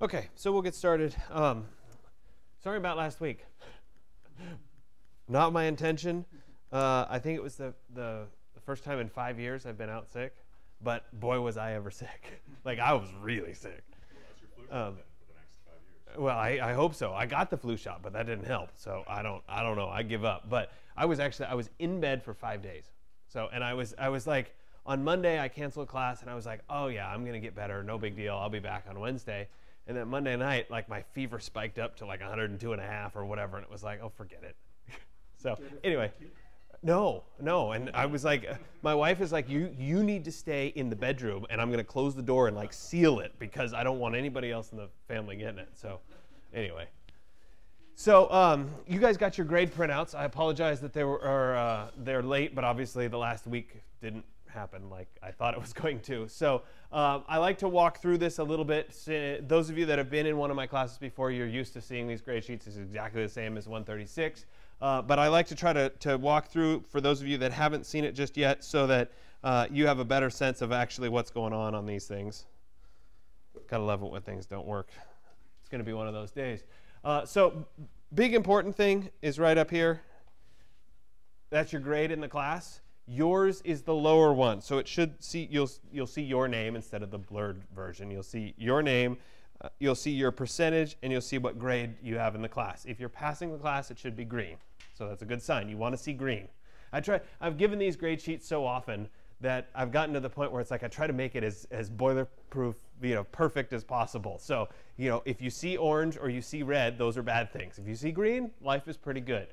Okay, so we'll get started. Sorry about last week. Not my intention. I think it was the first time in 5 years I've been out sick, but boy was I ever sick. Like, I was really sick. Well, that's your flu shot then for the next 5 years. Well, I hope so. I got the flu shot, but that didn't help. So I don't know. I give up. But I was in bed for 5 days. So, and I was like, on Monday I canceled class and I was like, oh yeah, I'm gonna get better. No big deal. I'll be back on Wednesday. And then Monday night, like, my fever spiked up to like 102.5 or whatever, and it was like, oh, forget it. So anyway, no. And I was like, my wife is like, you need to stay in the bedroom, and I'm gonna close the door and like seal it because I don't want anybody else in the family getting it. So anyway. So you guys got your grade printouts. I apologize that they're late, but obviously the last week didn't happen like I thought it was going to. So I like to walk through this a little bit. Those of you that have been in one of my classes before, you're used to seeing these grade sheets. It's exactly the same as 136. But I like to try to walk through for those of you that haven't seen it just yet so that you have a better sense of actually what's going on these things. Gotta love it when things don't work. It's going to be one of those days. So big important thing is right up here. That's your grade in the class. Yours is the lower one, so it should see you'll see your name instead of the blurred version. You'll see your name, you'll see your percentage, and you'll see what grade you have in the class. If you're passing the class, it should be green, so that's a good sign. You want to see green. I've given these grade sheets so often that I've gotten to the point where it's like I try to make it as boilerproof, perfect as possible. So if you see orange or you see red, those are bad things. If you see green, life is pretty good.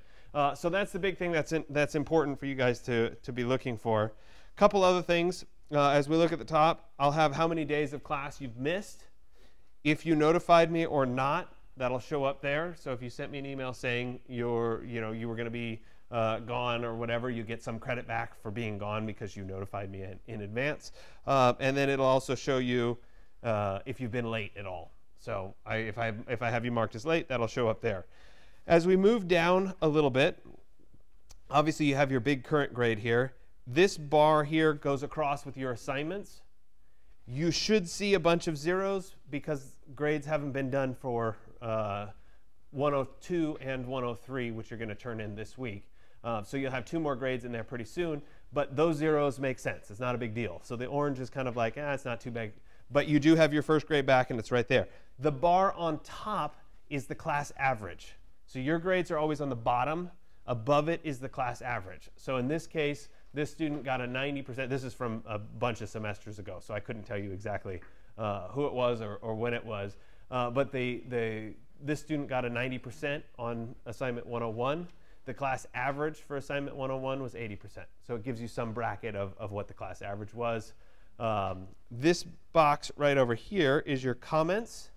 So that's the big thing that's important for you guys to be looking for. A couple other things. As we look at the top, I'll have how many days of class you've missed. If you notified me or not, that'll show up there. So if you sent me an email saying you were going to be gone or whatever, you get some credit back for being gone because you notified me in advance. And then it'll also show you if you've been late at all. So if I have you marked as late, that'll show up there. As we move down a little bit, obviously you have your big current grade here. This bar here goes across with your assignments. You should see a bunch of zeros because grades haven't been done for 102 and 103, which you're going to turn in this week. So you'll have 2 more grades in there pretty soon, but those zeros make sense. It's not a big deal. So the orange is kind of like, it's not too big. But you do have your first grade back, and it's right there. The bar on top is the class average. So your grades are always on the bottom. Above it is the class average. So in this case, this student got a 90%. This is from a bunch of semesters ago, so I couldn't tell you exactly who it was or when it was. But this student got a 90% on assignment 101. The class average for assignment 101 was 80%. So it gives you some bracket of what the class average was. This box right over here is your comments.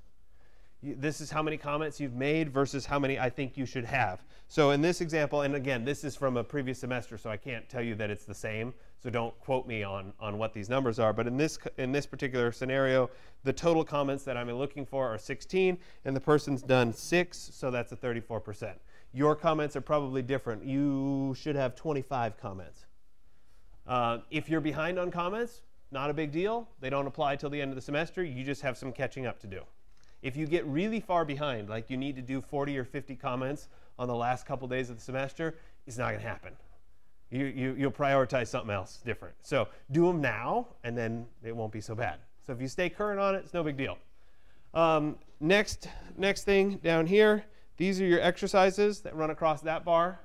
This is how many comments you've made versus how many I think you should have. So in this example, and again, this is from a previous semester, so I can't tell you that it's the same. So don't quote me on what these numbers are. But in this particular scenario, the total comments that I'm looking for are 16, and the person's done 6, so that's a 34%. Your comments are probably different. You should have 25 comments. If you're behind on comments, not a big deal. They don't apply till the end of the semester. You just have some catching up to do. If you get really far behind, like you need to do 40 or 50 comments on the last couple days of the semester, it's not going to happen. You'll prioritize something else different. So do them now, and then it won't be so bad. So if you stay current on it, it's no big deal. Next thing down here, these are your exercises that run across that bar.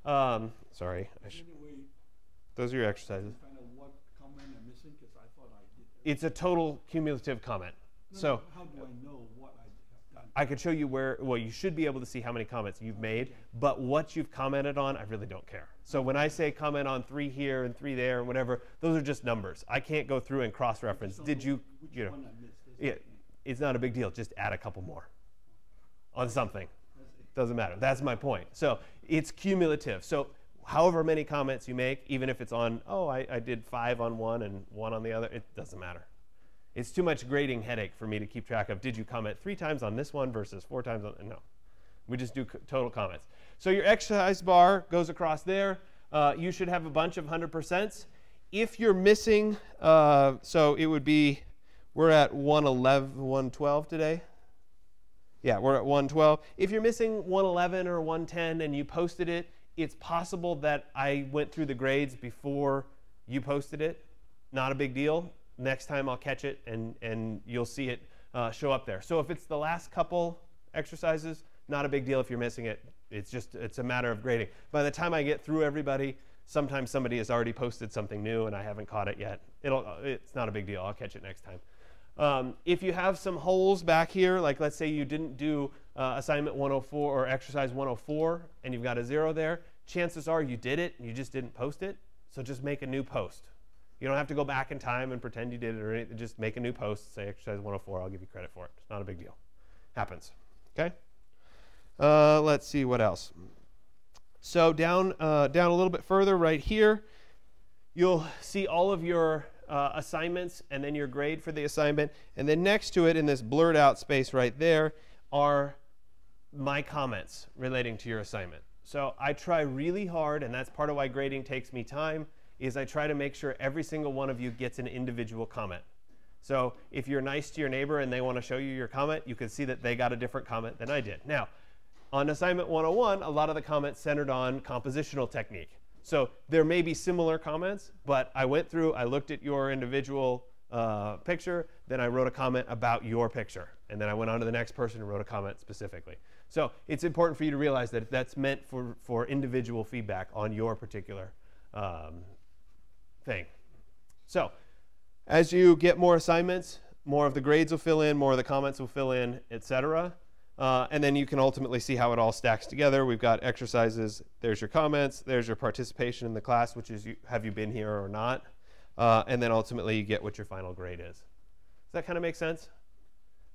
Sorry. Those are your exercises. What comment I'm missing, because I thought I did. It's a total cumulative comment. So how do I know what I have done? I could show you well, you should be able to see how many comments you've made, but what you've commented on, I really don't care. So when I say comment on 3 here and 3 there and whatever, those are just numbers. I can't go through and cross-reference. Did you, Which one I missed? Yeah, it's not a big deal. Just add a couple more on something. Doesn't matter. That's my point. So it's cumulative. So however many comments you make, even if it's on, I did 5 on one and 1 on the other, it doesn't matter. It's too much grading headache for me to keep track of. Did you comment 3 times on this one versus 4 times on? No. We just do total comments. So your exercise bar goes across there. You should have a bunch of 100%. If you're missing, so it would be, we're at 111, 112 today. Yeah, we're at 112. If you're missing 111 or 110 and you posted it, it's possible that I went through the grades before you posted it. Not a big deal. Next time I'll catch it and you'll see it show up there. So if it's the last couple exercises, not a big deal if you're missing it. It's a matter of grading. By the time I get through everybody, sometimes somebody has already posted something new and I haven't caught it yet. It's not a big deal. I'll catch it next time. If you have some holes back here, like let's say you didn't do assignment 104 or exercise 104 and you've got a 0 there, chances are you did it and you just didn't post it. So just make a new post. You don't have to go back in time and pretend you did it or anything. Just make a new post, say exercise 104, I'll give you credit for it. It's not a big deal. Happens. Okay? Let's see what else. So down a little bit further right here, you'll see all of your assignments and then your grade for the assignment. And then next to it in this blurred out space right there are my comments relating to your assignment. So I try really hard, and that's part of why grading takes me time, is I try to make sure every single one of you gets an individual comment. So if you're nice to your neighbor and they want to show you your comment, you can see that they got a different comment than I did. Now, on assignment 101, a lot of the comments centered on compositional technique. So there may be similar comments, but I went through, I looked at your individual picture, then I wrote a comment about your picture. And then I went on to the next person and wrote a comment specifically. So it's important for you to realize that that's meant for individual feedback on your particular thing. So as you get more assignments, more of the grades will fill in, more of the comments will fill in, etc. And then you can ultimately see how it all stacks together. We've got exercises. There's your comments. There's your participation in the class, which is have you been here or not. And then ultimately you get what your final grade is. Does that kind of make sense?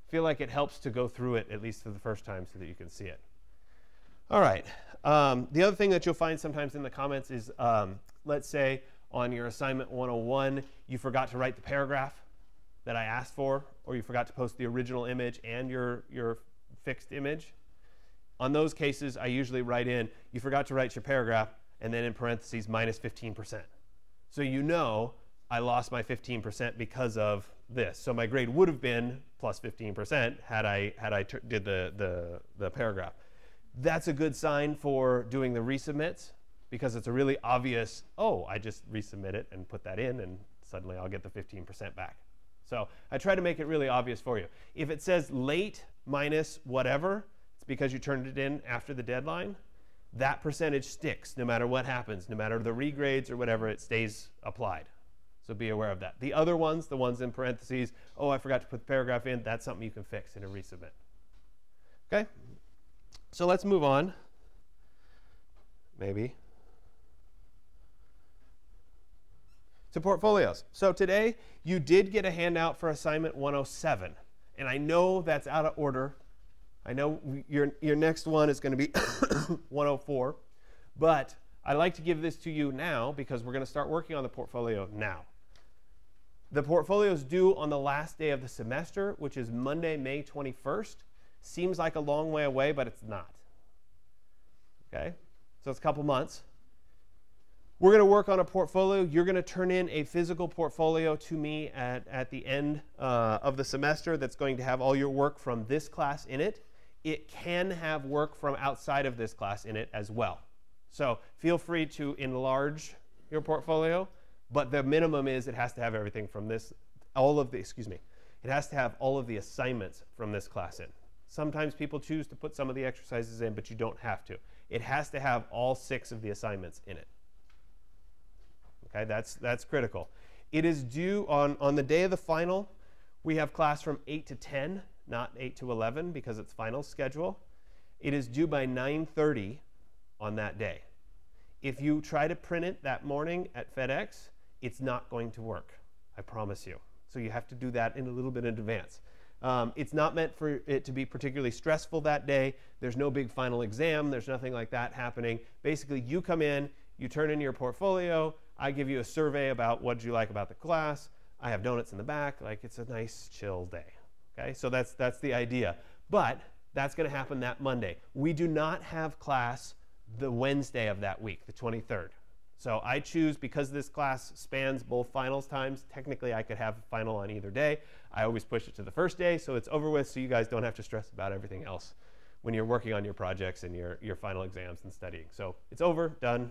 I feel like it helps to go through it at least for the first time so that you can see it. All right. The other thing that you'll find sometimes in the comments is, let's say on your assignment 101, you forgot to write the paragraph that I asked for, or you forgot to post the original image and your fixed image. On those cases, I usually write in, you forgot to write your paragraph, and then in parentheses, minus 15%. So you know I lost my 15% because of this. So my grade would have been plus 15% had I did the paragraph. That's a good sign for doing the resubmits, because it's a really obvious, oh, I just resubmit it and put that in, and suddenly I'll get the 15% back. So I try to make it really obvious for you. If it says late minus whatever, it's because you turned it in after the deadline. That percentage sticks no matter what happens, no matter the regrades or whatever, it stays applied. So be aware of that. The other ones, the ones in parentheses, oh, I forgot to put the paragraph in, that's something you can fix in a resubmit. Okay? So let's move on. Maybe. To portfolios. So today, you did get a handout for assignment 107. And I know that's out of order. I know your next one is going to be 104. But I like to give this to you now because we're going to start working on the portfolio now. The portfolio is due on the last day of the semester, which is Monday, May 21st. Seems like a long way away, but it's not. Okay? So it's a couple months. We're going to work on a portfolio. You're going to turn in a physical portfolio to me at the end of the semester that's going to have all your work from this class in it. It can have work from outside of this class in it as well. So feel free to enlarge your portfolio, but the minimum is it has to have everything from this, it has to have all of the assignments from this class in. Sometimes people choose to put some of the exercises in, but you don't have to. It has to have all 6 of the assignments in it. Okay, that's critical. It is due on the day of the final. We have class from 8 to 10, not 8 to 11 because it's final schedule. It is due by 9:30 on that day. If you try to print it that morning at FedEx, it's not going to work. I promise you. So you have to do that in a little bit in advance. It's not meant for it to be particularly stressful that day. There's no big final exam. There's nothing like that happening. Basically, you come in, you turn in your portfolio. I give you a survey about what you like about the class. I have donuts in the back. Like, it's a nice, chill day. Okay, so that's the idea. But that's going to happen that Monday. We do not have class the Wednesday of that week, the 23rd. So I choose, because this class spans both finals times, technically I could have a final on either day. I always push it to the first day so it's over with, so you guys don't have to stress about everything else when you're working on your projects and your final exams and studying. So it's over, done,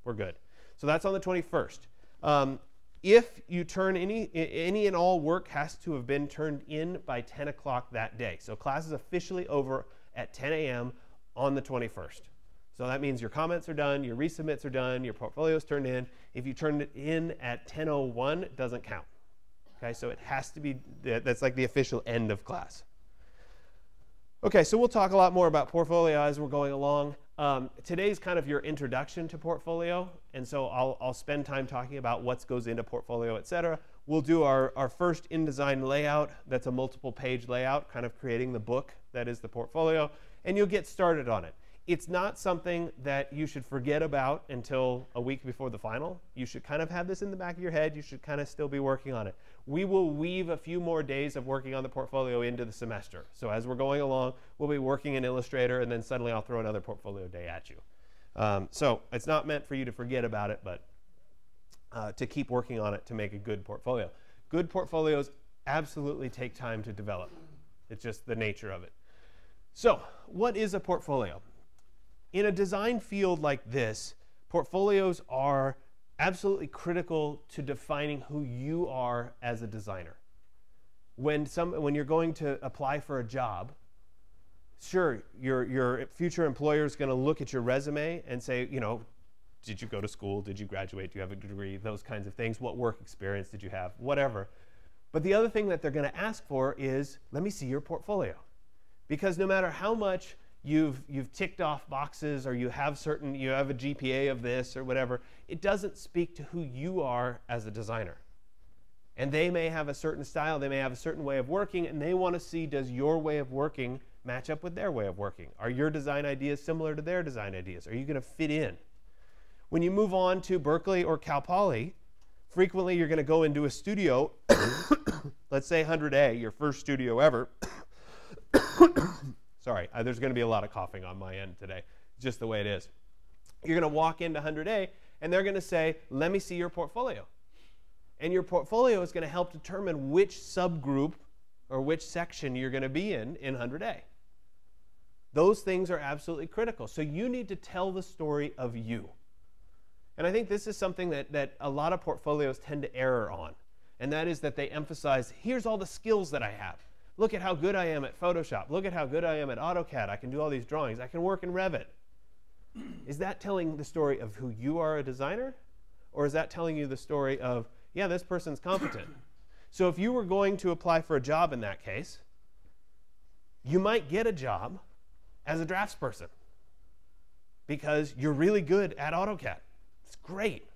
we're good. So that's on the 21st. If you turn any and all work has to have been turned in by 10 o'clock that day. So class is officially over at 10 a.m. on the 21st. So that means your comments are done, your resubmits are done, your portfolio's turned in. If you turned it in at 10:01, it doesn't count. Okay, so it has to be, that's like the official end of class. Okay, so we'll talk a lot more about portfolio as we're going along. Today's kind of your introduction to portfolio, and so I'll spend time talking about what goes into portfolio, etc. We'll do our first InDesign layout. That's a multiple page layout, kind of creating the book that is the portfolio, and you'll get started on it. It's not something that you should forget about until a week before the final. You should kind of have this in the back of your head. You should kind of still be working on it. We will weave a few more days of working on the portfolio into the semester. So as we're going along, we'll be working in Illustrator, and then suddenly I'll throw another portfolio day at you. So it's not meant for you to forget about it, but to keep working on it to make a good portfolio. Good portfolios absolutely take time to develop. It's just the nature of it. So what is a portfolio? In a design field like this, portfolios are absolutely critical to defining who you are as a designer. When you're going to apply for a job, sure, your future employer is going to look at your resume and say, you know, did you go to school? Did you graduate? Do you have a degree? Those kinds of things. What work experience did you have? Whatever. But the other thing that they're going to ask for is, let me see your portfolio. Because no matter how much you've ticked off boxes, or you have a GPA of this or whatever, it doesn't speak to who you are as a designer. And they may have a certain style, they may have a certain way of working, and they want to see, does your way of working match up with their way of working? Are your design ideas similar to their design ideas? Are you going to fit in? When you move on to Berkeley or Cal Poly, frequently you're going to go into a studio, let's say 100A, your first studio ever. Sorry, there's going to be a lot of coughing on my end today. It's just the way it is. You're going to walk into 100A, and they're going to say, let me see your portfolio. And your portfolio is going to help determine which subgroup or which section you're going to be in 100A. Those things are absolutely critical. So you need to tell the story of you. And I think this is something that a lot of portfolios tend to err on. And that is that they emphasize, here's all the skills that I have. Look at how good I am at Photoshop. Look at how good I am at AutoCAD. I can do all these drawings. I can work in Revit. Is that telling the story of who you are a designer? Or is that telling you the story of, yeah, this person's competent? So if you were going to apply for a job in that case, you might get a job as a draftsperson because you're really good at AutoCAD. It's great.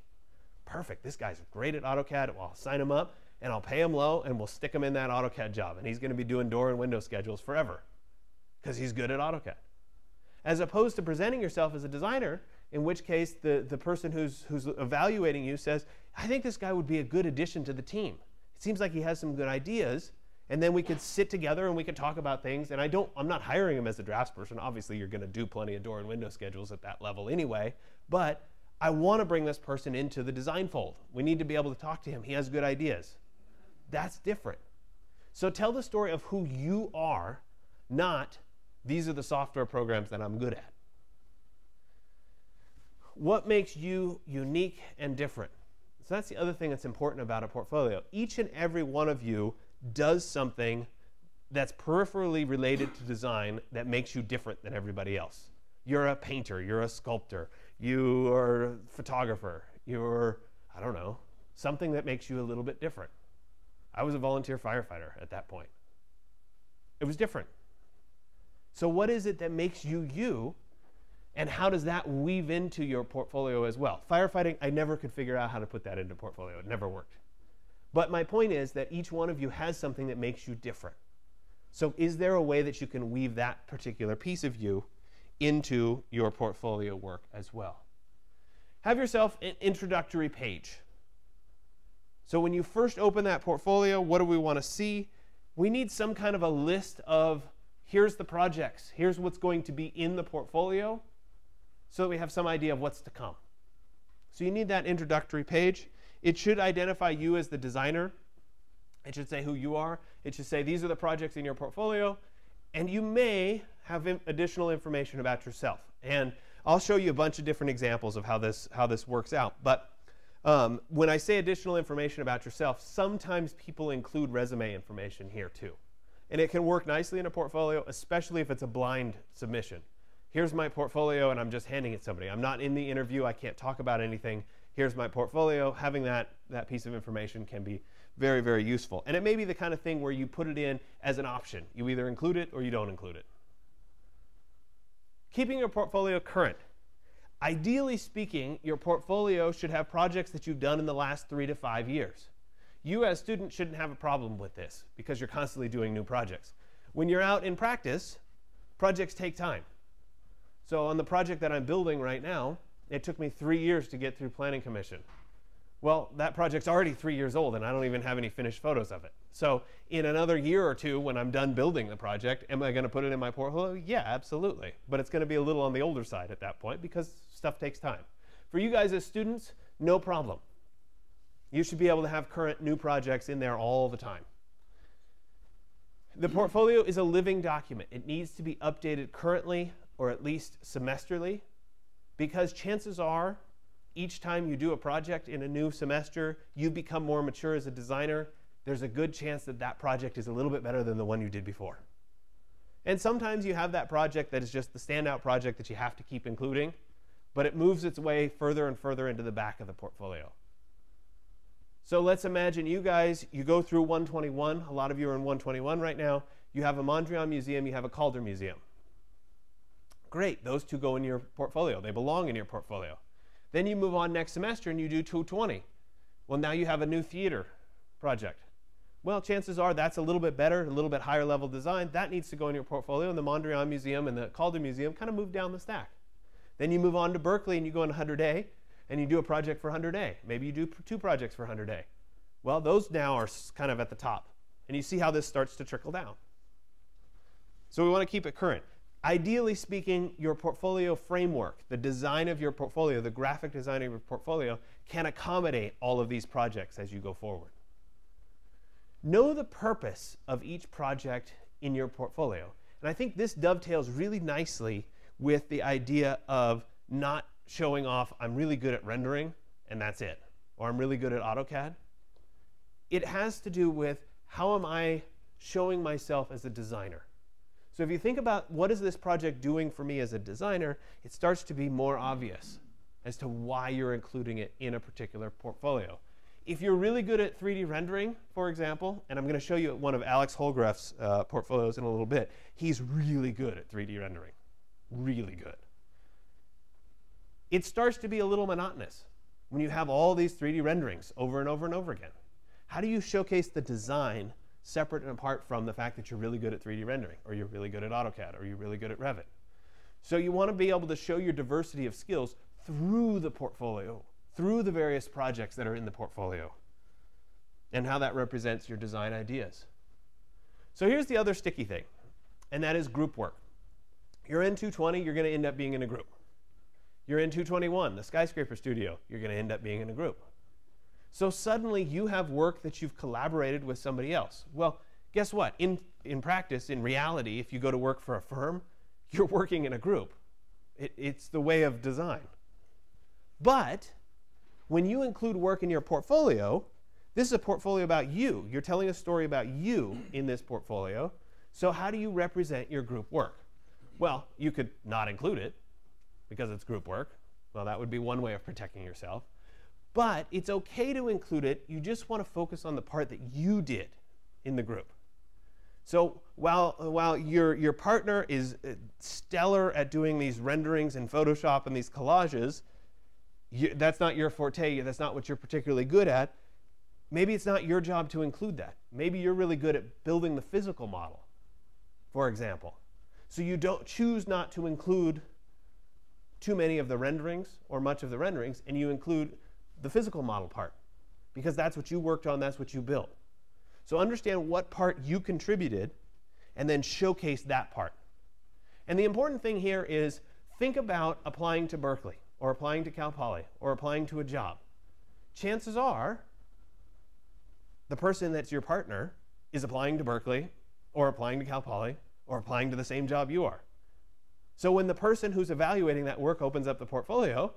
Perfect. This guy's great at AutoCAD. Well, I'll sign him up, and I'll pay him low, and we'll stick him in that AutoCAD job. And he's going to be doing door and window schedules forever because he's good at AutoCAD. As opposed to presenting yourself as a designer, in which case the person who's evaluating you says, I think this guy would be a good addition to the team. It seems like he has some good ideas, and then we could sit together and we could talk about things. And I'm not hiring him as a draftsperson. Obviously, you're going to do plenty of door and window schedules at that level anyway. But I want to bring this person into the design fold. We need to be able to talk to him. He has good ideas. That's different. So tell the story of who you are, not these are the software programs that I'm good at. What makes you unique and different? So that's the other thing that's important about a portfolio. Each and every one of you does something that's peripherally related to design that makes you different than everybody else. You're a painter, you're a sculptor, you are a photographer, you're, I don't know, something that makes you a little bit different. I was a volunteer firefighter at that point. It was different. So what is it that makes you you, and how does that weave into your portfolio as well? Firefighting, I never could figure out how to put that into portfolio. It never worked. But my point is that each one of you has something that makes you different. So is there a way that you can weave that particular piece of you into your portfolio work as well? Have yourself an introductory page. So when you first open that portfolio, what do we want to see? We need some kind of a list of, here's the projects, here's what's going to be in the portfolio, so that we have some idea of what's to come. So you need that introductory page. It should identify you as the designer. It should say who you are. It should say these are the projects in your portfolio. And you may have additional information about yourself. And I'll show you a bunch of different examples of how this works out. But when I say additional information about yourself, sometimes people include resume information here too. And it can work nicely in a portfolio, especially if it's a blind submission. Here's my portfolio, and I'm just handing it to somebody. I'm not in the interview. I can't talk about anything. Here's my portfolio. Having that piece of information can be very, very useful. And it may be the kind of thing where you put it in as an option. You either include it or you don't include it. Keeping your portfolio current. Ideally speaking, your portfolio should have projects that you've done in the last 3 to 5 years. You as students shouldn't have a problem with this because you're constantly doing new projects. When you're out in practice, projects take time. So on the project that I'm building right now, it took me 3 years to get through Planning Commission. Well, that project's already 3 years old, and I don't even have any finished photos of it. So in another year or two, when I'm done building the project, am I going to put it in my portfolio? Yeah, absolutely. But it's going to be a little on the older side at that point because stuff takes time. For you guys as students, no problem. You should be able to have current new projects in there all the time. The portfolio is a living document. It needs to be updated currently or at least semesterly, because chances are each time you do a project in a new semester, you become more mature as a designer. There's a good chance that that project is a little bit better than the one you did before. And sometimes you have that project that is just the standout project that you have to keep including, but it moves its way further and further into the back of the portfolio. So let's imagine you guys, you go through 121. A lot of you are in 121 right now. You have a Mondrian Museum, you have a Calder Museum. Great, those two go in your portfolio. They belong in your portfolio. Then you move on next semester and you do 220. Well, now you have a new theater project. Well, chances are that's a little bit better, a little bit higher level design. That needs to go in your portfolio, and the Mondrian Museum and the Calder Museum kind of move down the stack. Then you move on to Berkeley and you go in 100A and you do a project for 100A. Maybe you do 2 projects for 100A. Well, those now are kind of at the top. And you see how this starts to trickle down. So we want to keep it current. Ideally speaking, your portfolio framework, the design of your portfolio, the graphic design of your portfolio, can accommodate all of these projects as you go forward. Know the purpose of each project in your portfolio. And I think this dovetails really nicely with the idea of not showing off, I'm really good at rendering, and that's it. Or I'm really good at AutoCAD. It has to do with how am I showing myself as a designer. So if you think about what is this project doing for me as a designer, it starts to be more obvious as to why you're including it in a particular portfolio. If you're really good at 3D rendering, for example, and I'm going to show you one of Alex Holgraff's portfolios in a little bit, he's really good at 3D rendering, really good. It starts to be a little monotonous when you have all these 3D renderings over and over and over again. How do you showcase the design separate and apart from the fact that you're really good at 3D rendering, or you're really good at AutoCAD, or you're really good at Revit? So you want to be able to show your diversity of skills through the portfolio, through the various projects that are in the portfolio, and how that represents your design ideas. So here's the other sticky thing, and that is group work. You're in 220, you're going to end up being in a group. You're in 221, the skyscraper studio, you're going to end up being in a group. So suddenly you have work that you've collaborated with somebody else. Well, guess what? In practice, in reality, if you go to work for a firm, you're working in a group. It's the way of design. But when you include work in your portfolio, this is a portfolio about you. You're telling a story about you in this portfolio. So how do you represent your group work? Well, you could not include it because it's group work. Well, that would be one way of protecting yourself. But it's okay to include it. You just want to focus on the part that you did in the group. So while your partner is stellar at doing these renderings in Photoshop and these collages, that's not your forte. That's not what you're particularly good at. Maybe it's not your job to include that. Maybe you're really good at building the physical model, for example. So you don't choose not to include too many of the renderings or much of the renderings, and you include the physical model part, because that's what you worked on, that's what you built. So understand what part you contributed and then showcase that part. And the important thing here is think about applying to Berkeley. or applying to Cal Poly or applying to a job, chances are the person that's your partner is applying to Berkeley or applying to Cal Poly or applying to the same job you are. So when the person who's evaluating that work opens up the portfolio,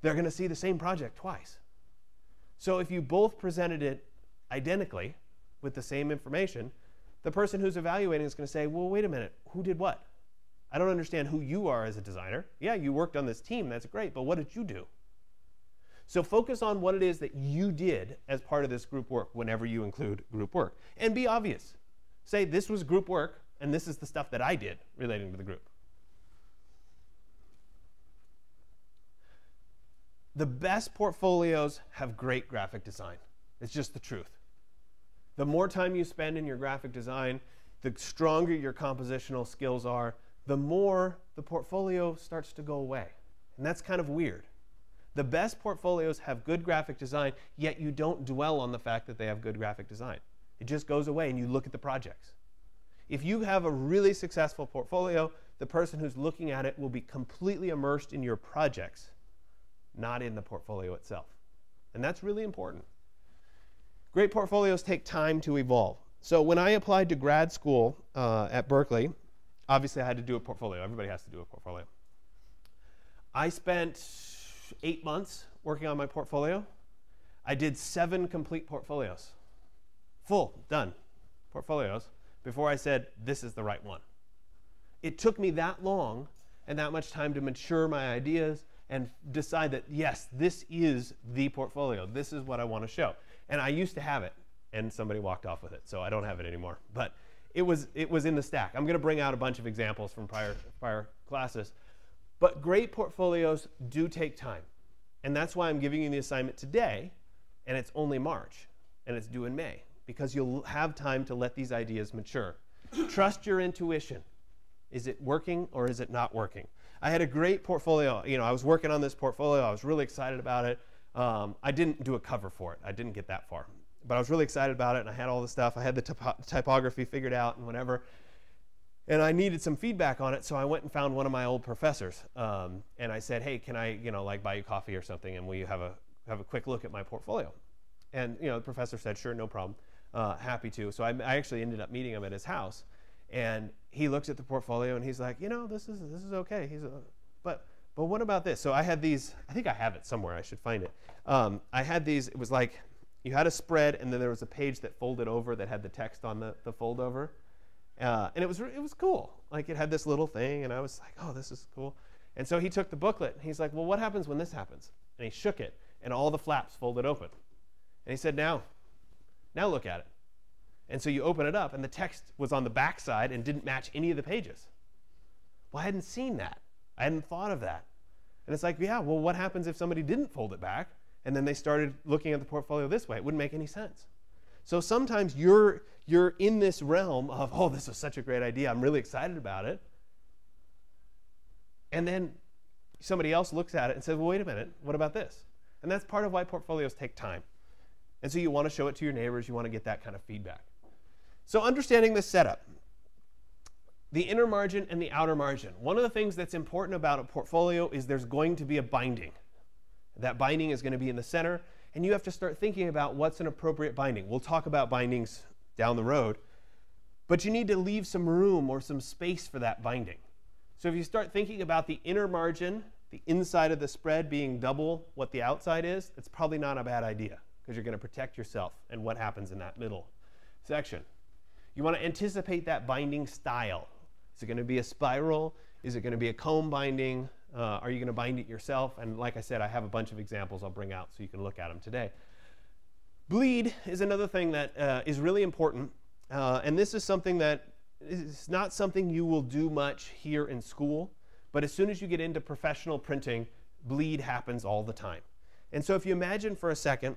they're going to see the same project twice. So if you both presented it identically with the same information, the person who's evaluating is going to say, well, wait a minute, who did what? I don't understand who you are as a designer. Yeah, you worked on this team, that's great, but what did you do? So focus on what it is that you did as part of this group work whenever you include group work. And be obvious. Say, this was group work, and this is the stuff that I did relating to the group. The best portfolios have great graphic design. It's just the truth. The more time you spend in your graphic design, the stronger your compositional skills are, the more the portfolio starts to go away. And that's kind of weird. The best portfolios have good graphic design, yet you don't dwell on the fact that they have good graphic design. It just goes away and you look at the projects. If you have a really successful portfolio, the person who's looking at it will be completely immersed in your projects, not in the portfolio itself. And that's really important. Great portfolios take time to evolve. So when I applied to grad school at Berkeley, obviously I had to do a portfolio. Everybody has to do a portfolio. I spent 8 months working on my portfolio. I did 7 complete portfolios. Full, done portfolios before I said, this is the right one. It took me that long and that much time to mature my ideas and decide that, yes, this is the portfolio. This is what I want to show. And I used to have it, and somebody walked off with it, so I don't have it anymore. But it was in the stack. I'm going to bring out a bunch of examples from prior classes. But great portfolios do take time. And that's why I'm giving you the assignment today, and it's only March, and it's due in May, because you'll have time to let these ideas mature. Trust your intuition. Is it working or is it not working? I had a great portfolio. You know, I was working on this portfolio. I was really excited about it. I didn't do a cover for it. I didn't get that far. But I was really excited about it, and I had all the stuff. I had the typography figured out and whatever. And I needed some feedback on it, so I went and found one of my old professors. And I said, hey, can I, like, buy you coffee or something, and will you have a quick look at my portfolio? And, the professor said, sure, no problem. Happy to. So I actually ended up meeting him at his house. And he looks at the portfolio, and he's like, this is okay. But what about this? So I had these. I think I have it somewhere. I should find it. I had these. It was like you had a spread, and then there was a page that folded over that had the text on the fold over. And it was cool. Like, it had this little thing, and I was like, oh, this is cool. And so he took the booklet, and he's like, well, what happens when this happens? And he shook it, and all the flaps folded open. And he said, now look at it. And so you open it up, and the text was on the back side and didn't match any of the pages. Well, I hadn't seen that. I hadn't thought of that. And it's like, yeah, well, what happens if somebody didn't fold it back, and then they started looking at the portfolio this way? It wouldn't make any sense. So sometimes you're in this realm of, oh, this is such a great idea. I'm really excited about it. And then somebody else looks at it and says, well, wait a minute, what about this? And that's part of why portfolios take time. And so you want to show it to your neighbors. You want to get that kind of feedback. So understanding this setup, the inner margin and the outer margin. One of the things that's important about a portfolio is there's going to be a binding. That binding is going to be in the center, and you have to start thinking about what's an appropriate binding. We'll talk about bindings down the road, but you need to leave some room or some space for that binding. So if you start thinking about the inner margin, the inside of the spread being double what the outside is, it's probably not a bad idea, because you're going to protect yourself and what happens in that middle section. You want to anticipate that binding style. Is it going to be a spiral? Is it going to be a comb binding? Are you going to bind it yourself? And like I said, I have a bunch of examples I'll bring out so you can look at them today. Bleed is another thing that is really important. And this is something that is not something you will do much here in school. But as soon as you get into professional printing, bleed happens all the time. And so if you imagine for a second,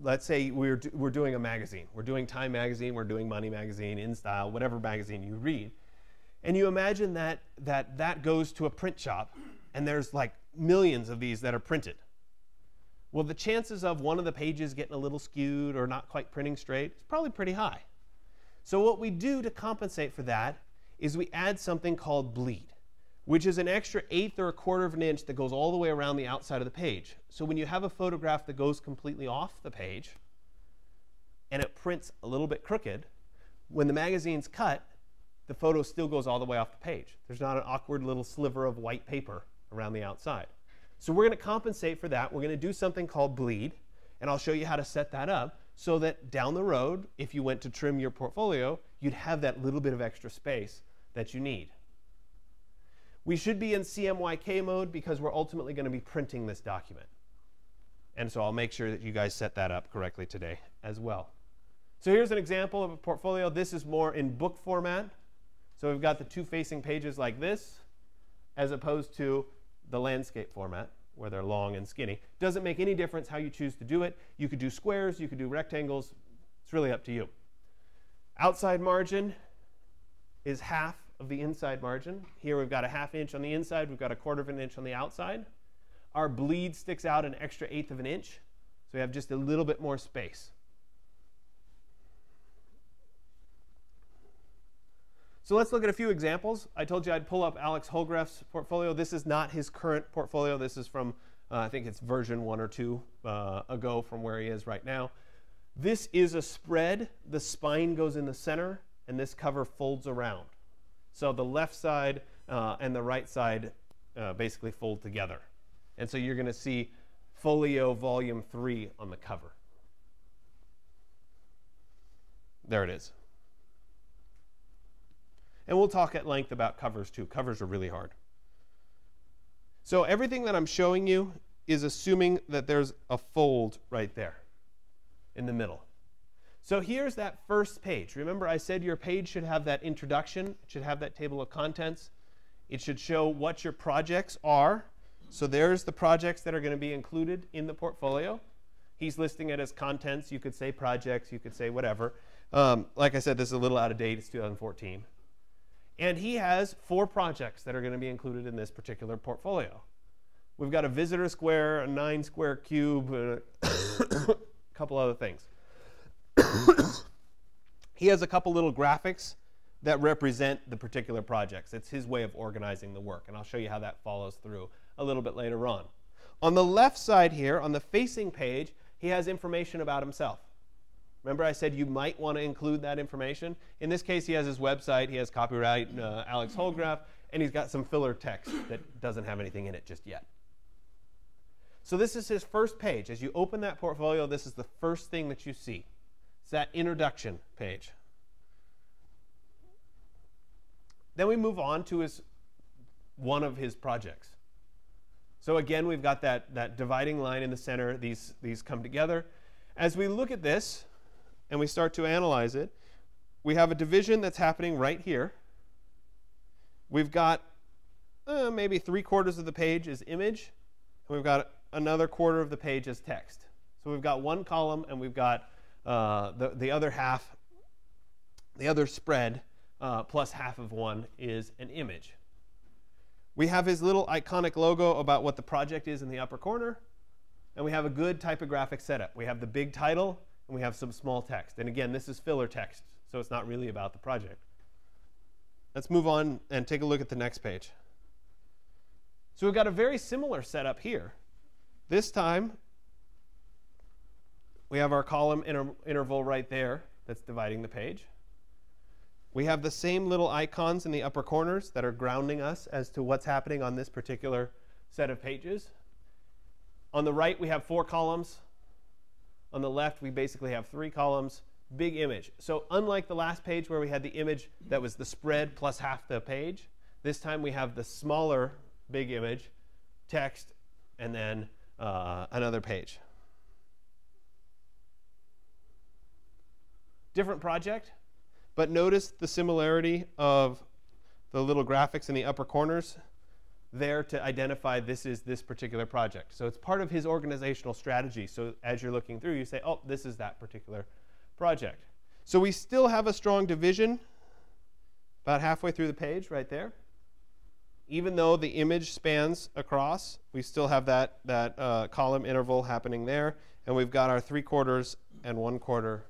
let's say we're doing a magazine. We're doing Time magazine, we're doing Money magazine, InStyle, whatever magazine you read. And you imagine that goes to a print shop, and there's like millions of these that are printed. Well, the chances of one of the pages getting a little skewed or not quite printing straight is probably pretty high. So what we do to compensate for that is we add something called bleed. which is an extra 1/8 or 1/4 of an inch that goes all the way around the outside of the page. So when you have a photograph that goes completely off the page and it prints a little bit crooked, when the magazine's cut, the photo still goes all the way off the page. There's not an awkward little sliver of white paper around the outside. So we're going to compensate for that. We're going to do something called bleed, and I'll show you how to set that up so that down the road, if you went to trim your portfolio, you'd have that little bit of extra space that you need. We should be in CMYK mode because we're ultimately going to be printing this document. And so I'll make sure that you guys set that up correctly today as well. So here's an example of a portfolio. This is more in book format. So we've got the 2 facing pages like this, as opposed to the landscape format, where they're long and skinny. Doesn't make any difference how you choose to do it. You could do squares, you could do rectangles. It's really up to you. Outside margin is half of the inside margin. Here we've got a 1/2 inch on the inside, we've got a 1/4 of an inch on the outside. Our bleed sticks out an extra 1/8 of an inch, so we have just a little bit more space. So let's look at a few examples. I told you I'd pull up Alex Holgraph's portfolio. This is not his current portfolio. This is from, I think it's version 1 or 2 ago from where he is right now. This is a spread. The spine goes in the center, and this cover folds around. So the left side and the right side basically fold together. And so you're going to see Folio Volume 3 on the cover. There it is. And we'll talk at length about covers too. Covers are really hard. So everything that I'm showing you is assuming that there's a fold right there in the middle. So here's that first page. Remember I said your page should have that introduction. It should have that table of contents. It should show what your projects are. So there's the projects that are going to be included in the portfolio. He's listing it as contents. You could say projects. You could say whatever. Like I said, this is a little out of date. It's 2014. And he has 4 projects that are going to be included in this particular portfolio. We've got a visitor square, a 9 square cube, a couple other things. He has a couple little graphics that represent the particular projects. It's his way of organizing the work, and I'll show you how that follows through a little bit later on. On the left side here, on the facing page, he has information about himself. Remember I said you might want to include that information? In this case, he has his website, he has copyright Alex Holgraph, and he's got some filler text that doesn't have anything in it just yet. So this is his first page. As you open that portfolio, this is the first thing that you see. It's that introduction page. Then we move on to one of his projects. So again, we've got that dividing line in the center. These come together. As we look at this, and we start to analyze it, we have a division that's happening right here. We've got maybe 3/4 of the page is image, and we've got another 1/4 of the page is text. So we've got one column, and we've got the other half, the other spread, plus half of one is an image. We have his little iconic logo about what the project is in the upper corner, and we have a good typographic setup. We have the big title, and we have some small text. And again, this is filler text, so it's not really about the project. Let's move on and take a look at the next page. So we've got a very similar setup here. This time, we have our column interval right there that's dividing the page. We have the same little icons in the upper corners that are grounding us as to what's happening on this particular set of pages. On the right, we have 4 columns. On the left, we basically have 3 columns, big image. So unlike the last page where we had the image that was the spread plus half the page, this time we have the smaller big image, text, and then another page. Different project, but notice the similarity of the little graphics in the upper corners there to identify this is this particular project. So it's part of his organizational strategy. So as you're looking through, you say, oh, this is that particular project. So we still have a strong division about halfway through the page right there. Even though the image spans across, we still have that column interval happening there. And we've got our 3/4 and 1/4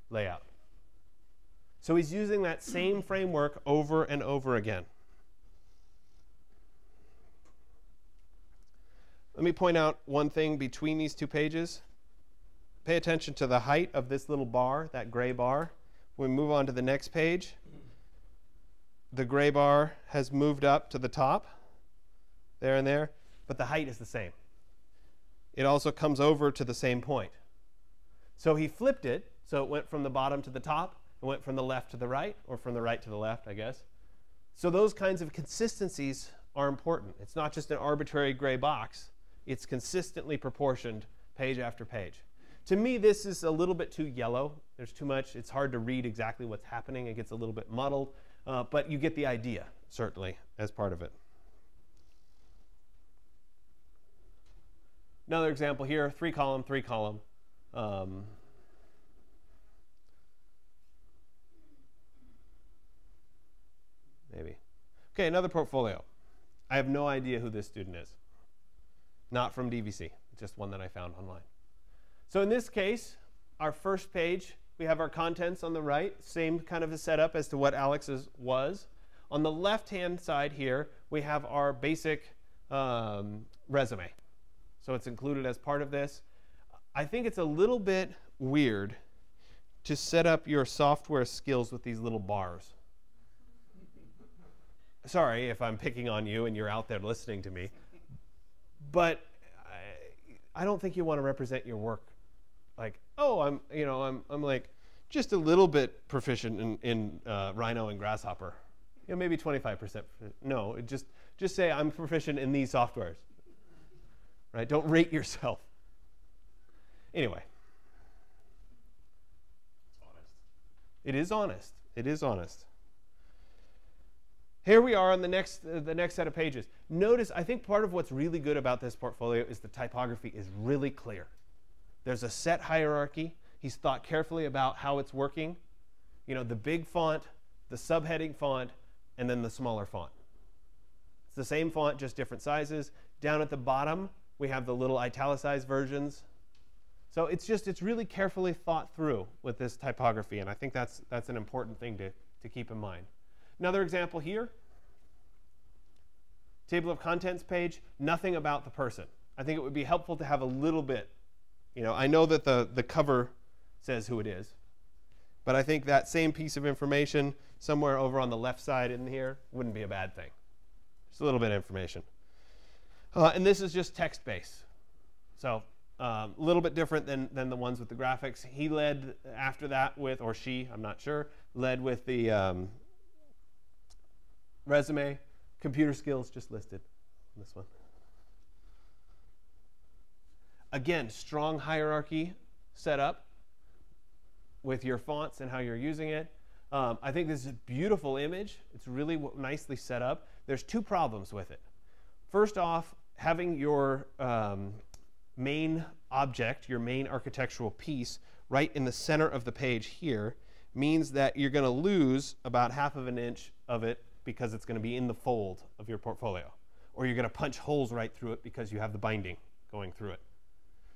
layout. So he's using that same framework over and over again. Let me point out one thing between these two pages. Pay attention to the height of this little bar, that gray bar. When we move on to the next page, the gray bar has moved up to the top, there and there, but the height is the same. It also comes over to the same point. So he flipped it, so it went from the bottom to the top, it went from the left to the right, or from the right to the left, I guess. So those kinds of consistencies are important. It's not just an arbitrary gray box. It's consistently proportioned page after page. To me, this is a little bit too yellow. There's too much. It's hard to read exactly what's happening. It gets a little bit muddled. But you get the idea, certainly, as part of it. Another example here, 3-column, 3-column. Maybe. Okay, another portfolio. I have no idea who this student is. Not from DVC, just one that I found online. So in this case, our first page, we have our contents on the right, same kind of a setup as to what Alex's was. On the left-hand side here, we have our basic resume. So it's included as part of this. I think it's a little bit weird to set up your software skills with these little bars. Sorry if I'm picking on you and you're out there listening to me, but I don't think you want to represent your work like, oh, I'm like just a little bit proficient in Rhino and Grasshopper, maybe 25%. No, just say I'm proficient in these softwares, right? Don't rate yourself. Anyway, It's honest. it is honest. It is honest. Here we are on the next set of pages. Notice, I think part of what's really good about this portfolio is the typography is really clear. There's a set hierarchy. He's thought carefully about how it's working. The big font, the subheading font, and then the smaller font. It's the same font, just different sizes. Down at the bottom, we have the little italicized versions. So it's really carefully thought through with this typography, and I think that's an important thing to keep in mind. Another example here, table of contents page, nothing about the person. I think it would be helpful to have a little bit. I know that the cover says who it is, but I think that same piece of information somewhere over on the left side in here wouldn't be a bad thing. Just a little bit of information. And this is just text-based. So a little bit different than the ones with the graphics. He led after that with, or she, I'm not sure, led with the resume, computer skills just listed on this one. Again, strong hierarchy set up with your fonts and how you're using it. I think this is a beautiful image. It's really nicely set up. There's two problems with it. First off, having your main object, your main architectural piece, right in the center of the page here means that you're going to lose about ½ of an inch of it because it's going to be in the fold of your portfolio. Or you're going to punch holes right through it because you have the binding going through it.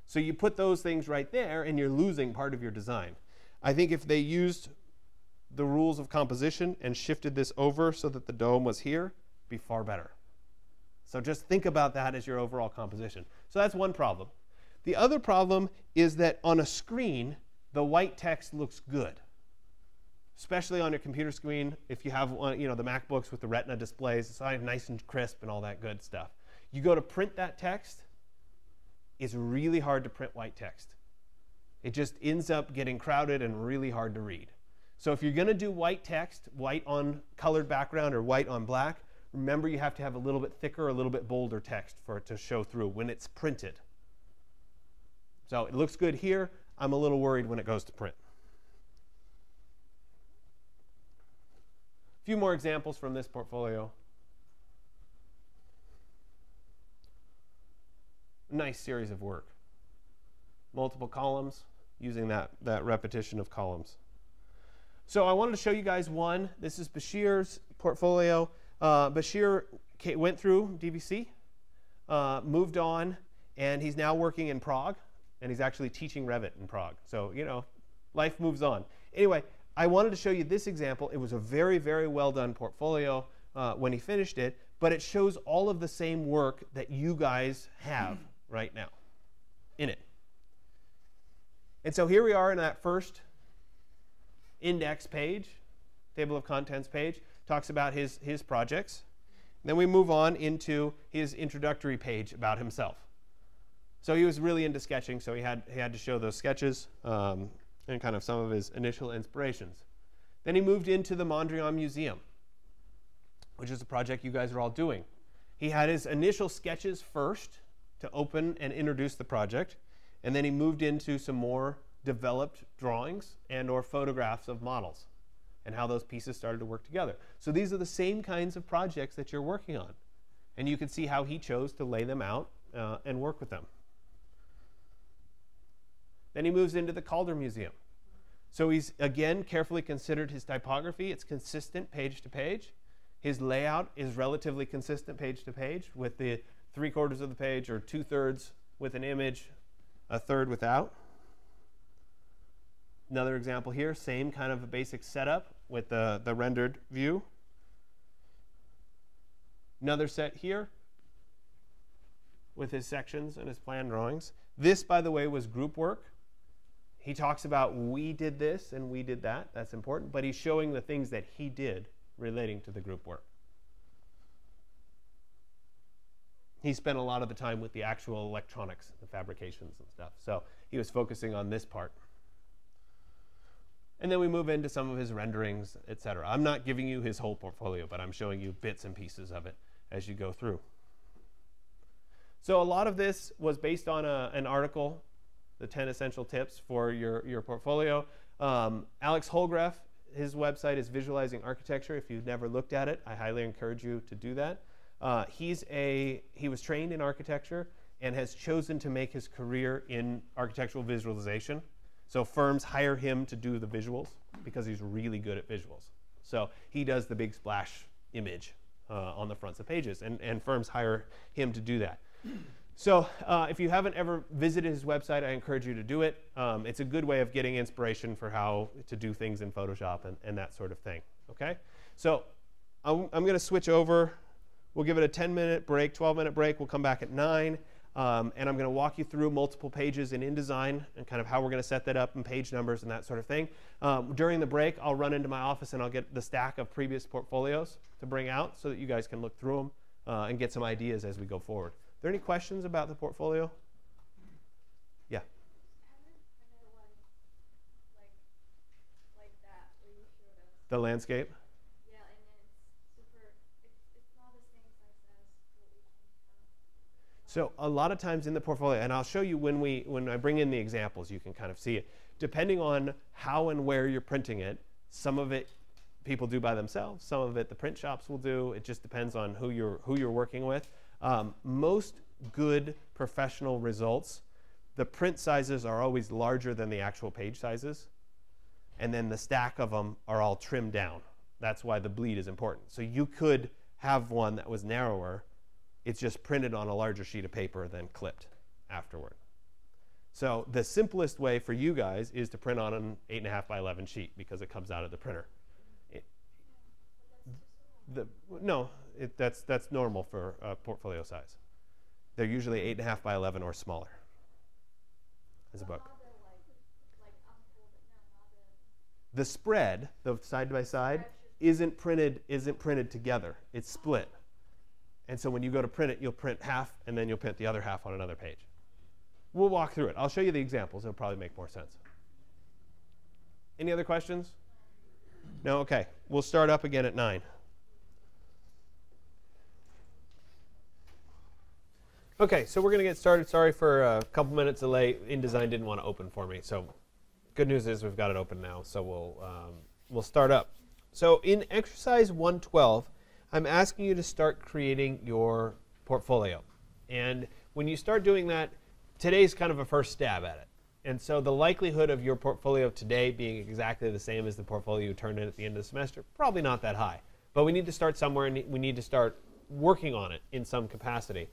So you put those things right there and you're losing part of your design. I think if they used the rules of composition and shifted this over so that the dome was here, it'd be far better. So just think about that as your overall composition. So that's one problem. The other problem is that on a screen, the white text looks good. Especially on your computer screen, if you have one, the MacBooks with the Retina displays, it's nice and crisp and all that good stuff. You go to print that text, it's really hard to print white text. It just ends up getting crowded and really hard to read. So if you're going to do white text, white on colored background or white on black, remember you have to have a little bit thicker, a little bit bolder text for it to show through when it's printed. So it looks good here. I'm a little worried when it goes to print. A few more examples from this portfolio. Nice series of work. Multiple columns, using that repetition of columns. So I wanted to show you guys one. This is Bashir's portfolio. Bashir went through DVC, moved on, and he's now working in Prague, and he's actually teaching Revit in Prague. So, life moves on. Anyway, I wanted to show you this example. It was a very, very well done portfolio when he finished it, but it shows all of the same work that you guys have right now in it. And so here we are in that first index page, table of contents page, talks about his projects. Then we move on into his introductory page about himself. So he was really into sketching, so he had to show those sketches and kind of some of his initial inspirations. Then he moved into the Mondrian Museum, which is a project you guys are all doing. He had his initial sketches first to open and introduce the project, and then he moved into some more developed drawings and or photographs of models and how those pieces started to work together. So these are the same kinds of projects that you're working on. And you can see how he chose to lay them out and work with them. Then he moves into the Calder Museum. So he's, again, carefully considered his typography. It's consistent page to page. His layout is relatively consistent page to page with the 3/4 of the page or 2/3 with an image, 1/3 without. Another example here, same kind of a basic setup with the rendered view. Another set here with his sections and his plan drawings. This, by the way, was group work. He talks about we did this and we did that. That's important. But he's showing the things that he did relating to the group work. He spent a lot of the time with the actual electronics, the fabrications and stuff. So he was focusing on this part. And then we move into some of his renderings, etc. I'm not giving you his whole portfolio, but I'm showing you bits and pieces of it as you go through. So a lot of this was based on an article, the 10 Essential Tips for your portfolio. Alex Holgraf, his website is Visualizing Architecture. If you've never looked at it, I highly encourage you to do that. He was trained in architecture and has chosen to make his career in architectural visualization. So firms hire him to do the visuals because he's really good at visuals. So he does the big splash image on the fronts of pages, and firms hire him to do that. So if you haven't ever visited his website, I encourage you to do it. It's a good way of getting inspiration for how to do things in Photoshop and that sort of thing. Okay? So I'm going to switch over. We'll give it a 10-minute break, 12-minute break. We'll come back at 9. And I'm going to walk you through multiple pages in InDesign and kind of how we're going to set that up and page numbers and that sort of thing. During the break, I'll run into my office and I'll get the stack of previous portfolios to bring out so that you guys can look through them and get some ideas as we go forward. Are there any questions about the portfolio? Yeah. The landscape? Yeah, and then it's not the same size as what we can. So a lot of times in the portfolio, and I'll show you when I bring in the examples, you can kind of see it. Depending on how and where you're printing it, some of it people do by themselves, some of it the print shops will do. It just depends on who you're working with. Most good professional results, the print sizes are always larger than the actual page sizes, and then the stack of them are all trimmed down. That's why the bleed is important. So you could have one that was narrower. It's just printed on a larger sheet of paper than clipped afterward. So the simplest way for you guys is to print on an 8.5 by 11 sheet because it comes out of the printer. That's normal for portfolio size. They're usually 8.5 by 11 or smaller as a book. The spread, the side by side, isn't printed together. It's split. And so when you go to print it, you'll print half, and then you'll print the other half on another page. We'll walk through it. I'll show you the examples. It'll probably make more sense. Any other questions? No? Okay. We'll start up again at 9. Okay, so we're going to get started. Sorry for a couple minutes delay. InDesign didn't want to open for me. So good news is we've got it open now. So we'll start up. So in exercise 112, I'm asking you to start creating your portfolio. And when you start doing that, today's kind of a first stab at it. And so the likelihood of your portfolio today being exactly the same as the portfolio you turned in at the end of the semester, probably not that high. But we need to start somewhere, and we need to start working on it in some capacity.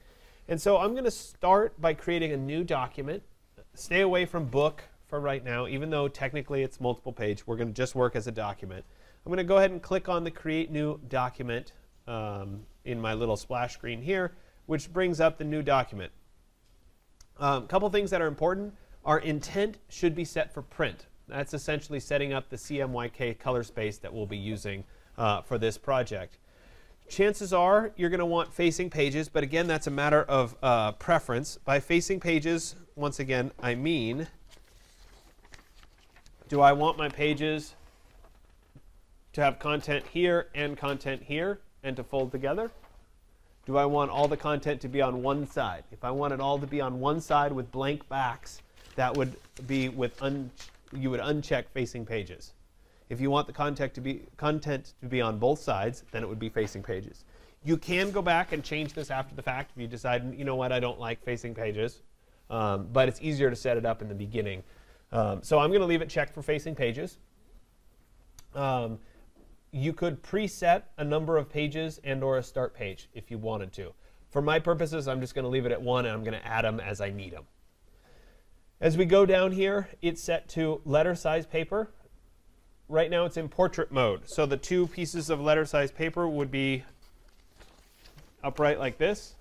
And so I'm going to start by creating a new document. Stay away from book for right now, even though technically it's multiple page. We're going to just work as a document. I'm going to go ahead and click on the Create New Document in my little splash screen here, which brings up the new document. Couple things that are important. Our intent should be set for print. That's essentially setting up the CMYK color space that we'll be using for this project. Chances are you're going to want facing pages, but again, that's a matter of preference. By facing pages, once again, I mean, do I want my pages to have content here and content here and to fold together? Do I want all the content to be on one side? If I want it all to be on one side with blank backs, that would be with you would uncheck facing pages. If you want the content to be on both sides, then it would be facing pages. You can go back and change this after the fact if you decide, you know what, I don't like facing pages. But it's easier to set it up in the beginning. So I'm going to leave it checked for facing pages. You could preset a number of pages and or a start page if you wanted to. For my purposes, I'm just going to leave it at 1, and I'm going to add them as I need them. As we go down here, it's set to letter size paper. Right now it's in portrait mode. So the 2 pieces of letter size paper would be upright like this.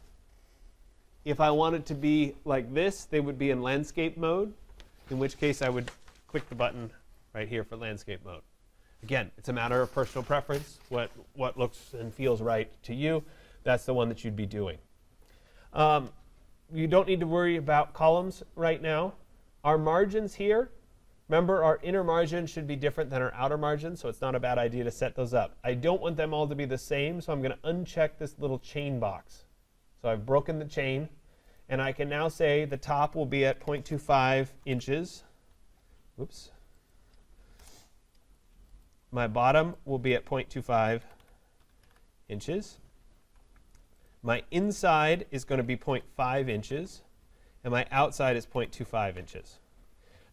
If I wanted to be like this, they would be in landscape mode, in which case I would click the button right here for landscape mode. Again, it's a matter of personal preference. What looks and feels right to you, that's the one that you'd be doing. You don't need to worry about columns right now. Our margins here, remember our inner margin should be different than our outer margin, so it's not a bad idea to set those up. I don't want them all to be the same, so I'm going to uncheck this little chain box. So I've broken the chain, and I can now say the top will be at 0.25 inches. Whoops. My bottom will be at 0.25 inches. My inside is going to be 0.5 inches, and my outside is 0.25 inches.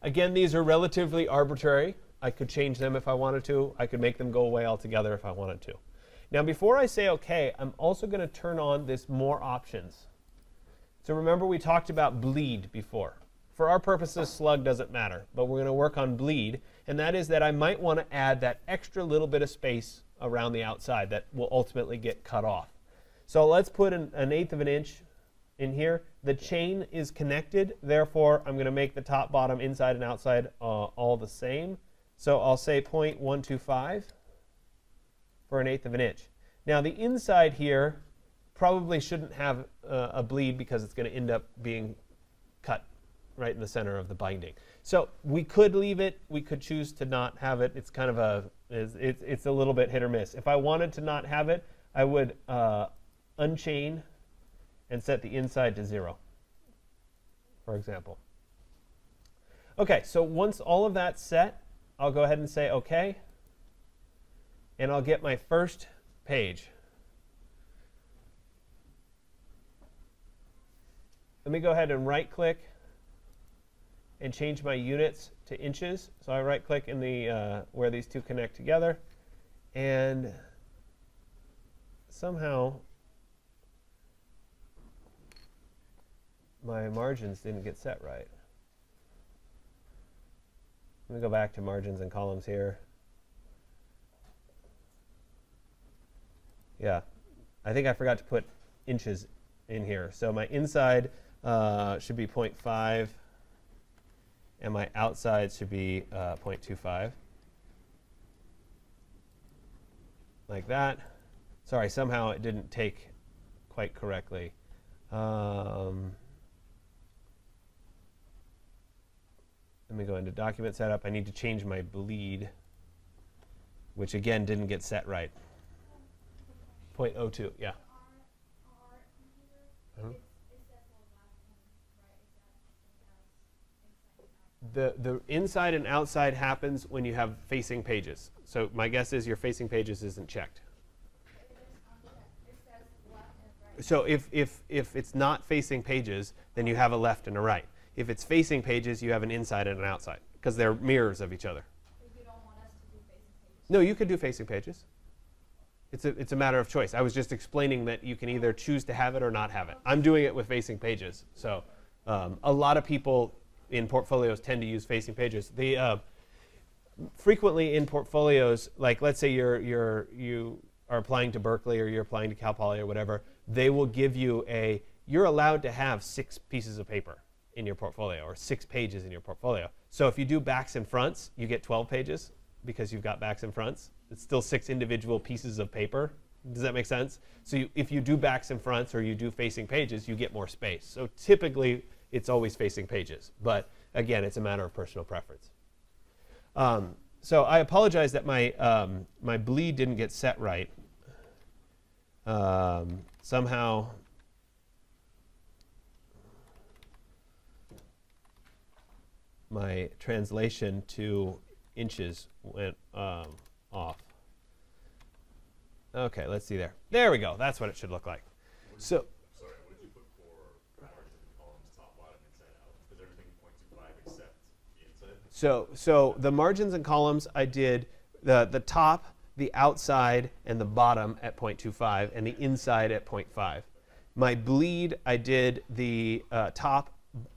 Again, these are relatively arbitrary. I could change them if I wanted to. I could make them go away altogether if I wanted to. Now, before I say OK, I'm also going to turn on this More Options. So remember, we talked about bleed before. For our purposes, slug doesn't matter, but we're going to work on bleed, and that is that I might want to add that extra little bit of space around the outside that will ultimately get cut off. So let's put an 1/8 of an inch in here. The chain is connected, therefore I'm going to make the top, bottom, inside, and outside all the same. So I'll say 0.125 for 1/8 of an inch. Now the inside here probably shouldn't have a bleed because it's going to end up being cut right in the center of the binding. So we could leave it. We could choose to not have it. It's kind of it's a little bit hit or miss. If I wanted to not have it, I would unchain and set the inside to 0, for example. OK, so once all of that's set, I'll go ahead and say OK, and I'll get my first page. Let me go ahead and right-click and change my units to inches. So I right-click in the where these two connect together, and somehow my margins didn't get set right. Let me go back to margins and columns here. Yeah, I think I forgot to put inches in here. So my inside should be 0.5, and my outside should be 0.25. Like that. Sorry, somehow it didn't take quite correctly. Let me go into document setup. I need to change my bleed, which again didn't get set right. 0.02, yeah. The inside and outside happens when you have facing pages. So my guess is your facing pages isn't checked. So if it's not facing pages, then you have a left and a right. If it's facing pages, you have an inside and an outside, because they're mirrors of each other. If you don't want us to do facing pages. No, you could do facing pages. It's a matter of choice. I was just explaining that you can either choose to have it or not have it. I'm doing it with facing pages. So a lot of people in portfolios tend to use facing pages. Frequently in portfolios, like let's say you are applying to Berkeley or you're applying to Cal Poly or whatever, they will give you you're allowed to have 6 pieces of paper in your portfolio, or 6 pages in your portfolio. So if you do backs and fronts, you get 12 pages because you've got backs and fronts. It's still 6 individual pieces of paper. Does that make sense? So if you do backs and fronts or you do facing pages, you get more space. So typically, it's always facing pages. But again, it's a matter of personal preference. So I apologize that my bleed didn't get set right. Somehow, my translation to inches went off. Okay, let's see there. There we go. That's what it should look like. So, Sorry, what did you put for margins and columns, top, bottom, inside, out? Is everything 0.25 except the inside? so the margins and columns, I did the top, the outside, and the bottom at 0.25, and the inside at 0.5. My bleed, I did the top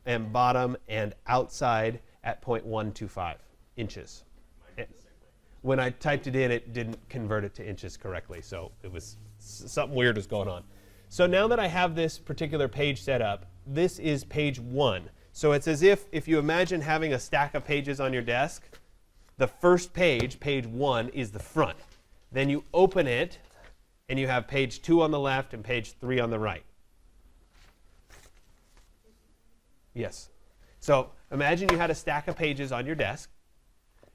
and bottom and outside at 0.125 inches. When I typed it in, it didn't convert it to inches correctly, so it was something weird was going on. So now that I have this particular page set up, this is page 1. So it's as if you imagine having a stack of pages on your desk, the first page, page 1, is the front. Then you open it, and you have page 2 on the left and page 3 on the right. Yes. So imagine you had a stack of pages on your desk.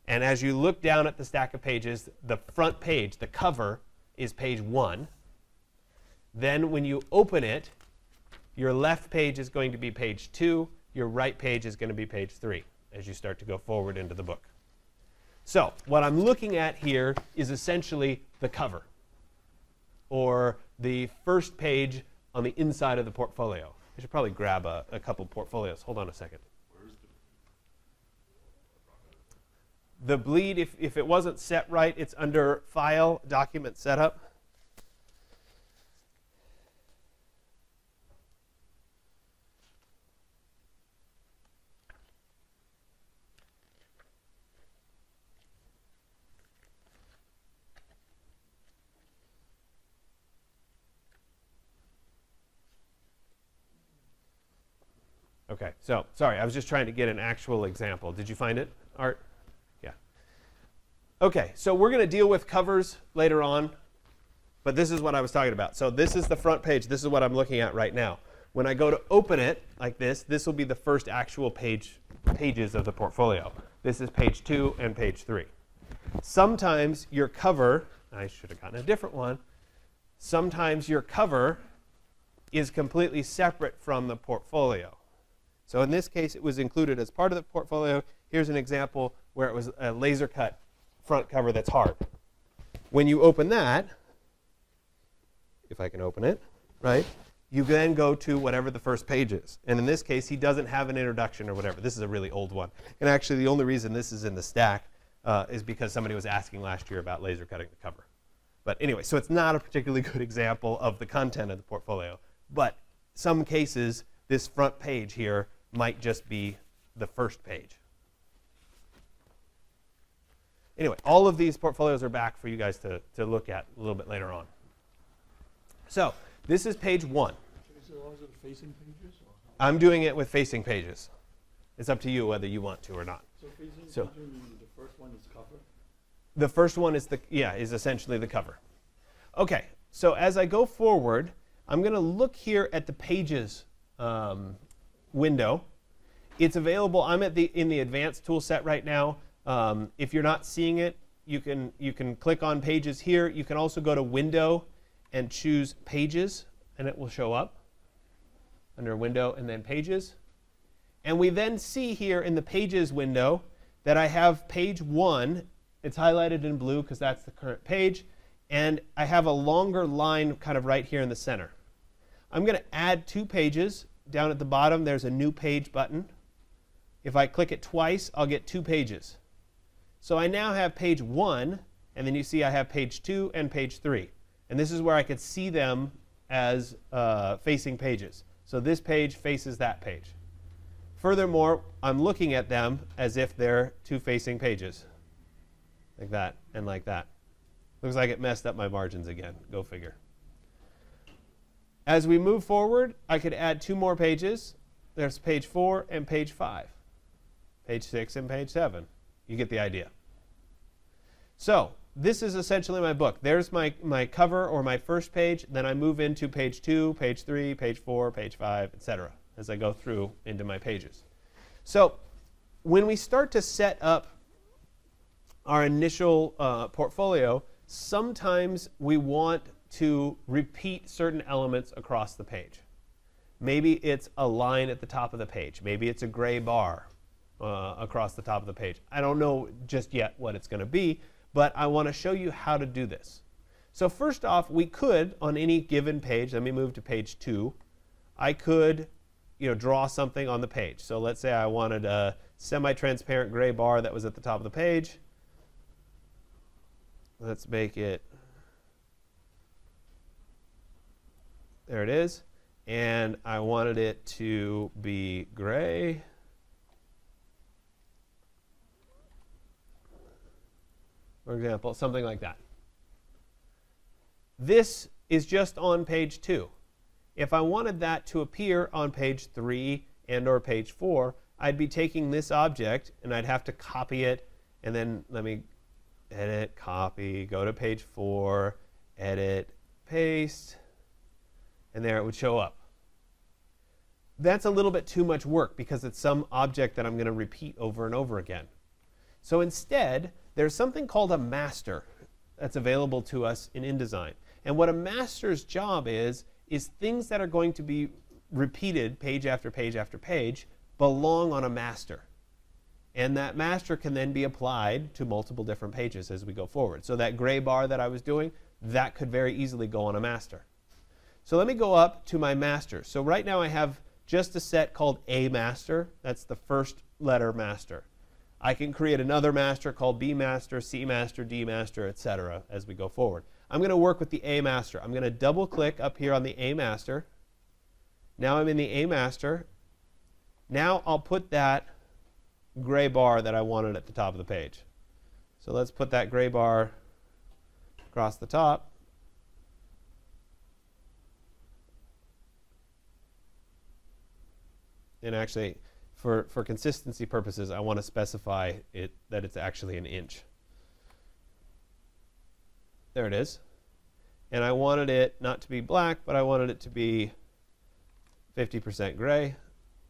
And as you look down at the stack of pages, the front page, the cover, is page 1. Then when you open it, your left page is going to be page 2. Your right page is going to be page 3 as you start to go forward into the book. So what I'm looking at here is essentially the cover, or the first page on the inside of the portfolio. I should probably grab a couple portfolios. Hold on a second. The bleed, if it wasn't set right, it's under File, Document Setup. Okay, so sorry, I was just trying to get an actual example. Did you find it, Art? Okay, so we're going to deal with covers later on, but this is what I was talking about. So this is the front page. This is what I'm looking at right now. When I go to open it like this will be the first actual pages of the portfolio. This is page 2 and page 3. Sometimes your cover, I should have gotten a different one, sometimes your cover is completely separate from the portfolio. So in this case, it was included as part of the portfolio. Here's an example where it was a laser cut front cover that's hard. When you open that, if I can open it, right, you then go to whatever the first page is. And in this case, he doesn't have an introduction or whatever. This is a really old one. And actually, the only reason this is in the stack is because somebody was asking last year about laser cutting the cover. But anyway, so it's not a particularly good example of the content of the portfolio. But some cases, this front page here might just be the first page. Anyway, all of these portfolios are back for you guys to look at a little bit later on. So this is page 1. Is it also the facing pages? Or I'm doing it with facing pages. It's up to you whether you want to or not. so facing So- pages, meaning the first one is cover? The first one is is essentially the cover. Okay, so as I go forward, I'm going to look here at the pages window. It's available. I'm in the advanced tool set right now. If you're not seeing it, you can click on pages here. You can also go to Window and choose Pages, and it will show up under Window and then Pages. And we then see here in the Pages window that I have page 1. It's highlighted in blue because that's the current page. And I have a longer line kind of right here in the center. I'm going to add 2 pages. Down at the bottom, there's a New Page button. If I click it twice, I'll get 2 pages. So I now have page 1, and then you see I have page 2 and page 3. And this is where I could see them as facing pages. So this page faces that page. Furthermore, I'm looking at them as if they're 2 facing pages. Like that and like that. Looks like it messed up my margins again. Go figure. As we move forward, I could add 2 more pages. there's page 4 and page 5, page 6 and page 7. You get the idea. So this is essentially my book. There's my cover or my first page. Then I move into page 2, page 3, page 4, page 5, etc. as I go through into my pages. So when we start to set up our initial portfolio, sometimes we want to repeat certain elements across the page. Maybe it's a line at the top of the page. Maybe it's a gray bar across the top of the page. I don't know just yet what it's going to be, but I want to show you how to do this. So first off, we could, on any given page, let me move to page 2, I could draw something on the page. So let's say I wanted a semi-transparent gray bar that was at the top of the page. Let's make it, there it is. And I wanted it to be gray. For example, something like that. This is just on page 2. If I wanted that to appear on page 3 and or page 4, I'd be taking this object and I'd have to copy it, and then let me edit, copy, go to page 4, edit, paste, and there it would show up. That's a little bit too much work because it's some object that I'm going to repeat over and over again. So instead, there's something called a master that's available to us in InDesign. And what a master's job is things that are going to be repeated page after page after page belong on a master. And that master can then be applied to multiple different pages as we go forward. So that gray bar that I was doing, that could very easily go on a master. So let me go up to my master. So right now I have just a set called A master. That's the first letter master. I can create another master called B master, C master, D master, etc. as we go forward. I'm going to work with the A master. I'm going to double click up here on the A master. Now I'm in the A master. Now I'll put that gray bar that I wanted at the top of the page. So let's put that gray bar across the top. And actually, for consistency purposes, I want to specify that it's actually an inch. There it is. And I wanted it not to be black, but I wanted it to be 50% gray.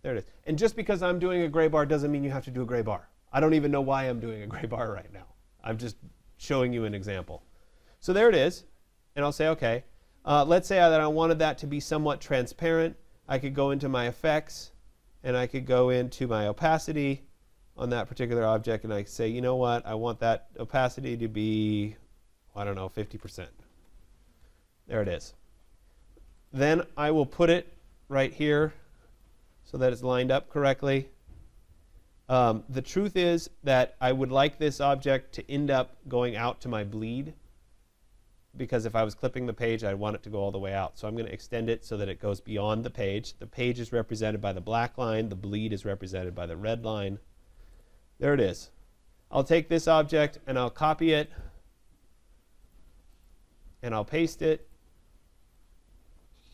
There it is. And just because I'm doing a gray bar doesn't mean you have to do a gray bar. I don't even know why I'm doing a gray bar right now. I'm just showing you an example. So there it is. And I'll say, OK. Let's say that I wanted that to be somewhat transparent. I could go into my effects, and I could go into my opacity on that particular object, and I say, you know what, I want that opacity to be, I don't know, 50%. There it is. Then I will put it right here so that it's lined up correctly. The truth is that I would like this object to end up going out to my bleed, because if I was clipping the page, I'd want it to go all the way out. So I'm going to extend it so that it goes beyond the page. The page is represented by the black line. The bleed is represented by the red line. There it is. I'll take this object and I'll copy it, and I'll paste it,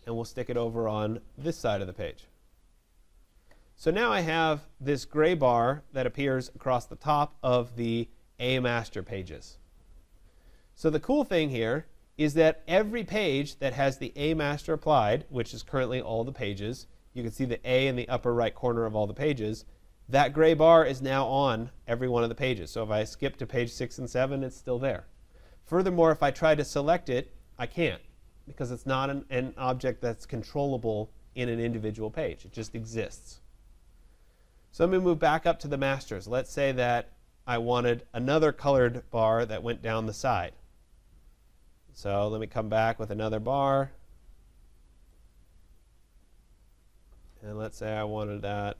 and we'll stick it over on this side of the page. So now I have this gray bar that appears across the top of the A master pages. So the cool thing here is that every page that has the A master applied, which is currently all the pages, you can see the A in the upper right corner of all the pages, that gray bar is now on every one of the pages. So if I skip to page 6 and 7, it's still there. Furthermore, if I try to select it, I can't, because it's not an object that's controllable in an individual page. It just exists. So let me move back up to the masters. Let's say that I wanted another colored bar that went down the side. So let me come back with another bar. And let's say I wanted that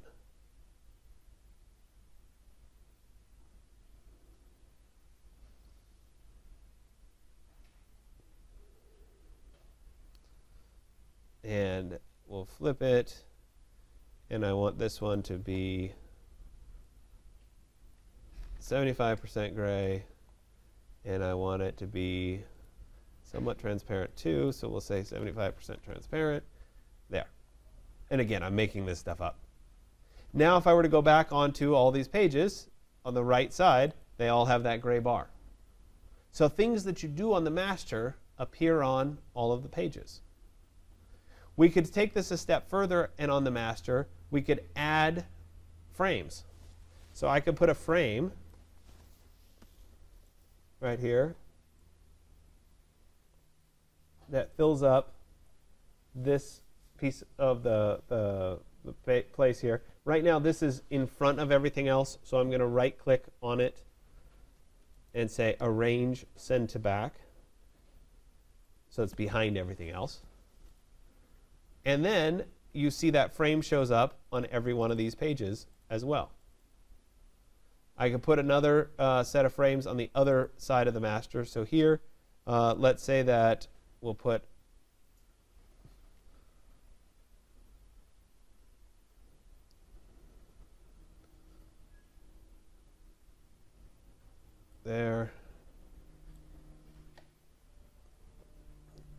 and we'll flip it, and I want this one to be 75% gray, and I want it to be somewhat transparent too, so we'll say 75% transparent. There. And again, I'm making this stuff up. Now if I were to go back onto all these pages, on the right side, they all have that gray bar. So things that you do on the master appear on all of the pages. We could take this a step further, and on the master, we could add frames. So I could put a frame right here that fills up this piece of the place here. Right now, this is in front of everything else, so I'm going to right-click on it and say Arrange, Send to Back. So it's behind everything else. And then you see that frame shows up on every one of these pages as well. I could put another set of frames on the other side of the master. So here, let's say that we'll put there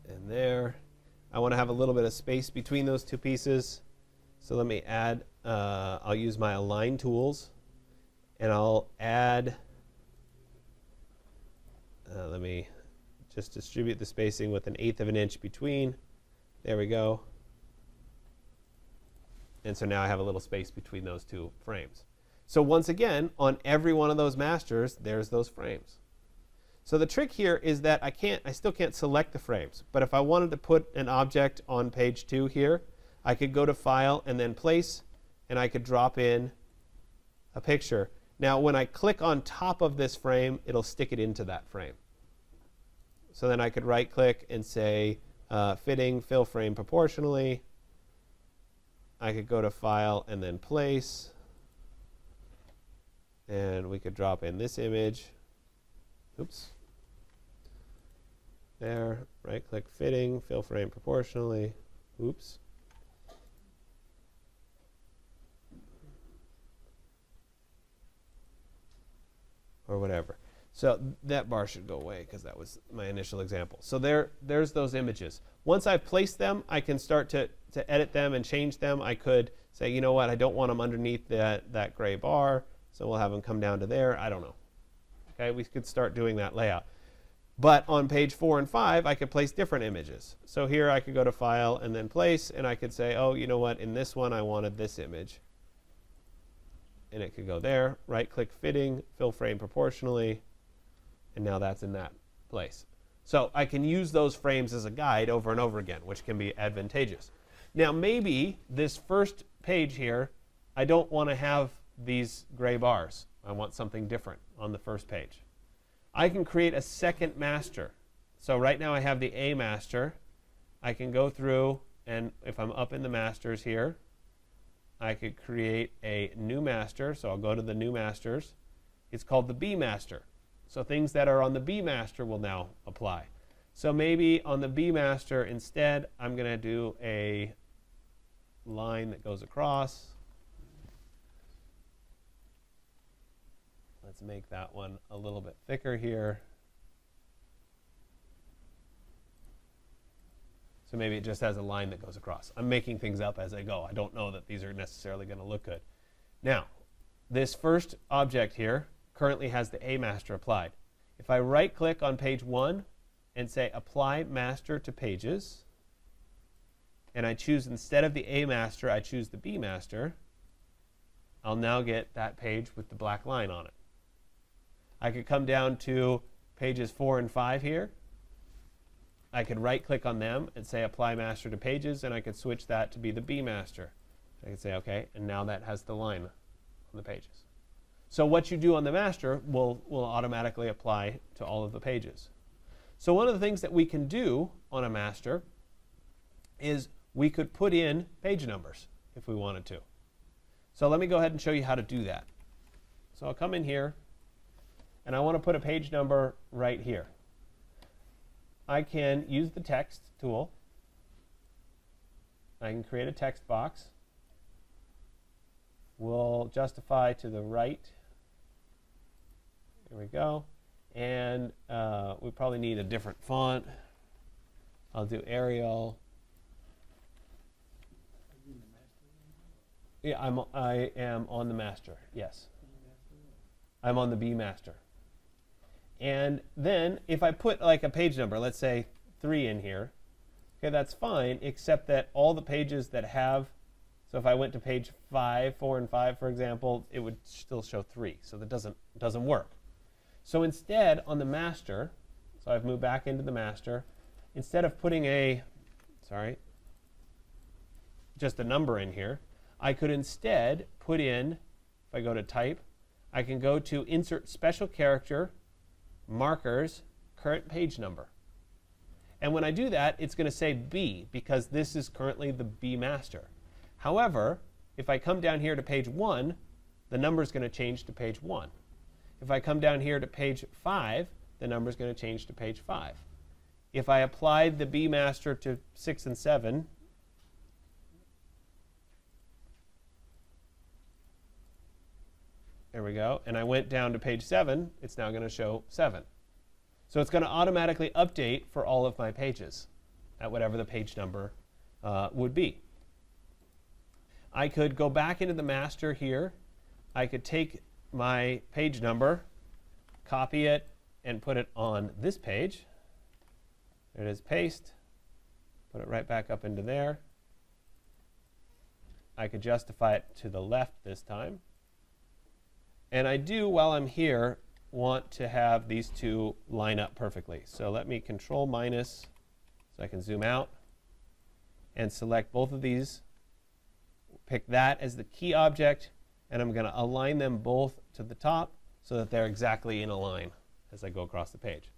and there. I want to have a little bit of space between those two pieces. So let me add, I'll use my Align tools, and I'll add, let me just distribute the spacing with 1/8 of an inch between. There we go. And so now I have a little space between those two frames. So once again, on every one of those masters, there's those frames. So the trick here is that I still can't select the frames. But if I wanted to put an object on page 2 here, I could go to File and then Place, and I could drop in a picture. Now, when I click on top of this frame, it'll stick it into that frame. So then I could right-click and say Fitting, Fill Frame Proportionally. I could go to File and then Place. And we could drop in this image. Oops. There, right-click Fitting, Fill Frame Proportionally. Oops. Or whatever. So that bar should go away because that was my initial example. So there's those images. Once I've placed them, I can start to edit them and change them. I could say, you know what, I don't want them underneath that gray bar, so we'll have them come down to there. I don't know. Okay, we could start doing that layout. But on page 4 and 5, I could place different images. So here I could go to File and then Place, and I could say, oh, you know what, in this one I wanted this image. And it could go there, right-click Fitting, Fill Frame Proportionally, and now that's in that place. So I can use those frames as a guide over and over again, which can be advantageous. Now maybe this first page here, I don't want to have these gray bars. I want something different on the first page. I can create a second master. So right now I have the A master. I can go through, and if I'm up in the masters here, I could create a new master. So I'll go to the new masters. It's called the B master. So things that are on the B master will now apply. So maybe on the B master instead, I'm going to do a line that goes across. Let's make that one a little bit thicker here. So maybe it just has a line that goes across. I'm making things up as I go. I don't know that these are necessarily going to look good. Now, this first object here currently has the A master applied. If I right-click on page 1 and say Apply Master to Pages, and I choose instead of the A master, I choose the B master, I'll now get that page with the black line on it. I could come down to pages 4 and 5 here. I could right-click on them and say Apply Master to Pages, and I could switch that to be the B master. I could say, OK, and now that has the line on the pages. So what you do on the master will automatically apply to all of the pages. So one of the things that we can do on a master is we could put in page numbers if we wanted to. So let me go ahead and show you how to do that. So I'll come in here, and I want to put a page number right here. I can use the text tool. I can create a text box. We'll justify to the right. Here we go. And we probably need a different font. I'll do Arial. Yeah, I am on the master. Yes. I'm on the B master. And then if I put like a page number, let's say 3 in here, okay, that's fine, except that all the pages that have, so if I went to page 5, 4, and 5, for example, it would still show 3. So that doesn't work. So instead, on the master, so I've moved back into the master, instead of putting just a number in here, I could instead put in, if I go to type, I can go to insert special character, markers, current page number. And when I do that, it's going to say B, because this is currently the B master. However, if I come down here to page 1, the number is going to change to page 1. If I come down here to page 5, the number is going to change to page 5. If I applied the B master to 6 and 7, there we go, and I went down to page 7, it's now going to show 7. So it's going to automatically update for all of my pages at whatever the page number would be. I could go back into the master here. I could take my page number, copy it, and put it on this page. There it is, paste. Put it right back up into there. I could justify it to the left this time. And I do, while I'm here, want to have these two line up perfectly. So let me Control minus so I can zoom out and select both of these. Pick that as the key object, and I'm going to align them both to the top so that they're exactly in a line as I go across the page.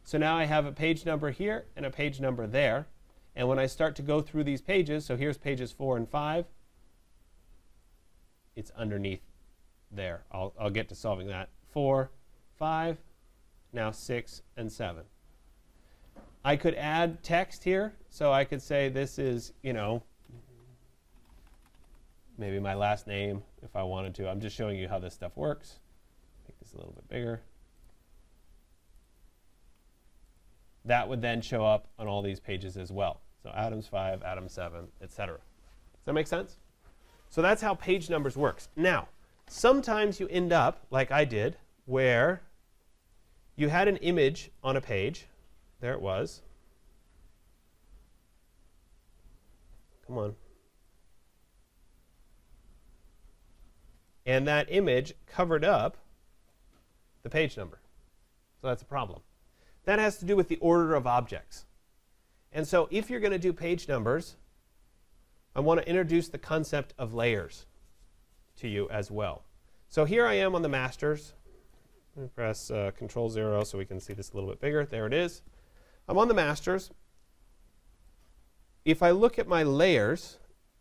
So now I have a page number here and a page number there. And when I start to go through these pages, so here's pages 4 and 5, it's underneath there. I'll get to solving that. 4, 5, now 6 and 7. I could add text here, so I could say this is, maybe my last name if I wanted to. I'm just showing you how this stuff works. Make this a little bit bigger. That would then show up on all these pages as well. So Adams 5, Adams 7, etc. Does that make sense? So that's how page numbers works. Now, sometimes you end up, like I did, where you had an image on a page. There it was. Come on. And that image covered up the page number. So that's a problem. That has to do with the order of objects. And so if you're going to do page numbers, I want to introduce the concept of layers to you as well. So here I am on the masters. Let me press Control 0 so we can see this a little bit bigger. There it is. I'm on the masters. If I look at my layers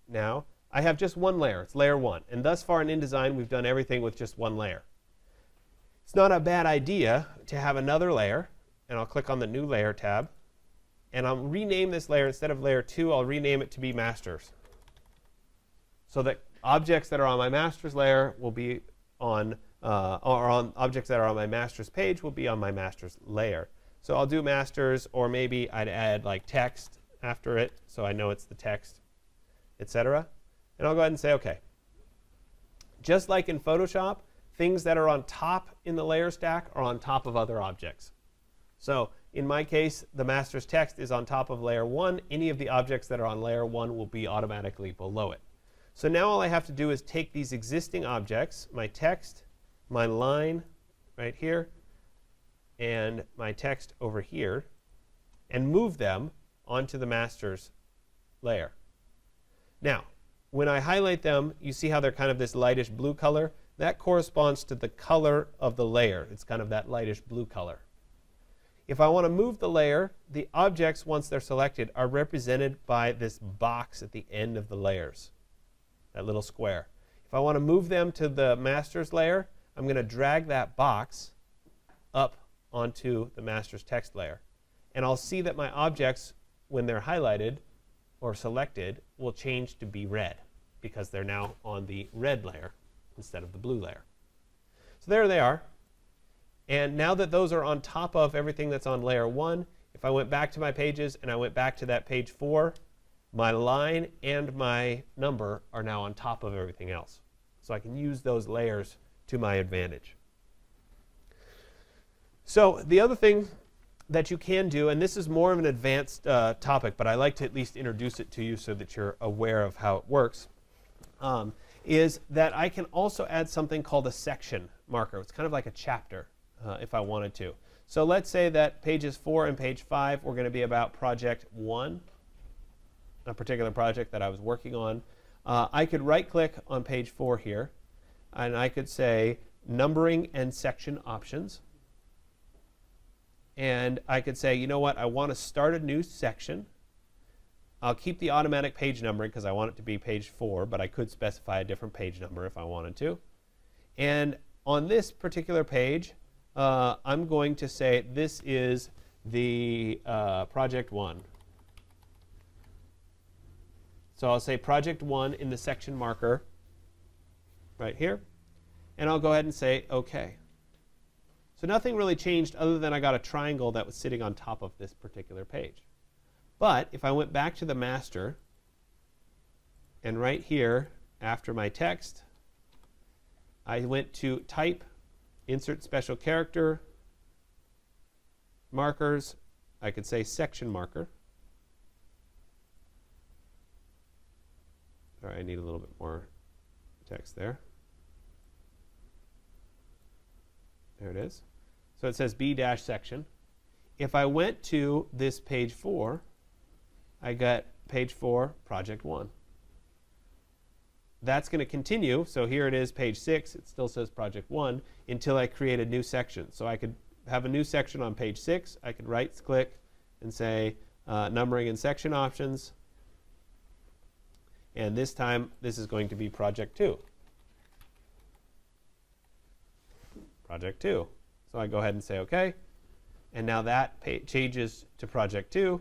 now, I have just one layer. It's layer 1. And thus far in InDesign, we've done everything with just one layer. It's not a bad idea to have another layer. And I'll click on the New Layer tab. And I'll rename this layer. Instead of layer 2, I'll rename it to be Masters. So that objects that are on my Masters layer will be on, objects that are on my Masters page will be on my Masters layer. So I'll do Masters, or maybe I'd add like text after it, so I know it's the text, etc. And I'll go ahead and say OK. Just like in Photoshop, things that are on top in the layer stack are on top of other objects. So in my case, the master's text is on top of layer 1. Any of the objects that are on layer 1 will be automatically below it. So now all I have to do is take these existing objects, my text, my line right here, and my text over here, and move them onto the master's layer. Now, when I highlight them, you see how they're kind of this lightish blue color? That corresponds to the color of the layer. It's kind of that lightish blue color. If I want to move the layer, the objects, once they're selected, are represented by this box at the end of the layers, that little square. If I want to move them to the master's layer, I'm going to drag that box up onto the master's text layer. And I'll see that my objects, when they're highlighted or selected, will change to be red because they're now on the red layer instead of the blue layer. So there they are. And now that those are on top of everything that's on layer 1, if I went back to my pages and I went back to that page 4, my line and my number are now on top of everything else. So I can use those layers to my advantage. So the other thing that you can do, and this is more of an advanced topic, but I like to at least introduce it to you so that you're aware of how it works, is that I can also add something called a section marker. It's kind of like a chapter if I wanted to. So let's say that pages 4 and page 5 were going to be about project 1, a particular project that I was working on. I could right-click on page 4 here, and I could say numbering and section options. And I could say, you know what, I want to start a new section. I'll keep the automatic page numbering because I want it to be page 4, but I could specify a different page number if I wanted to. And on this particular page, I'm going to say this is the project 1. So I'll say project 1 in the section marker right here. And I'll go ahead and say OK. So nothing really changed other than I got a triangle that was sitting on top of this particular page. But if I went back to the master, and right here after my text, I went to type, insert special character, markers, I could say section marker. Sorry, I need a little bit more text there. There it is. So it says B-section. If I went to this page 4, I got page 4, project 1. That's going to continue. So here it is, page 6. It still says project 1 until I create a new section. So I could have a new section on page 6. I could right-click and say numbering and section options. And this time, this is going to be project 2. Project 2. So I go ahead and say OK. And now that changes to project 2.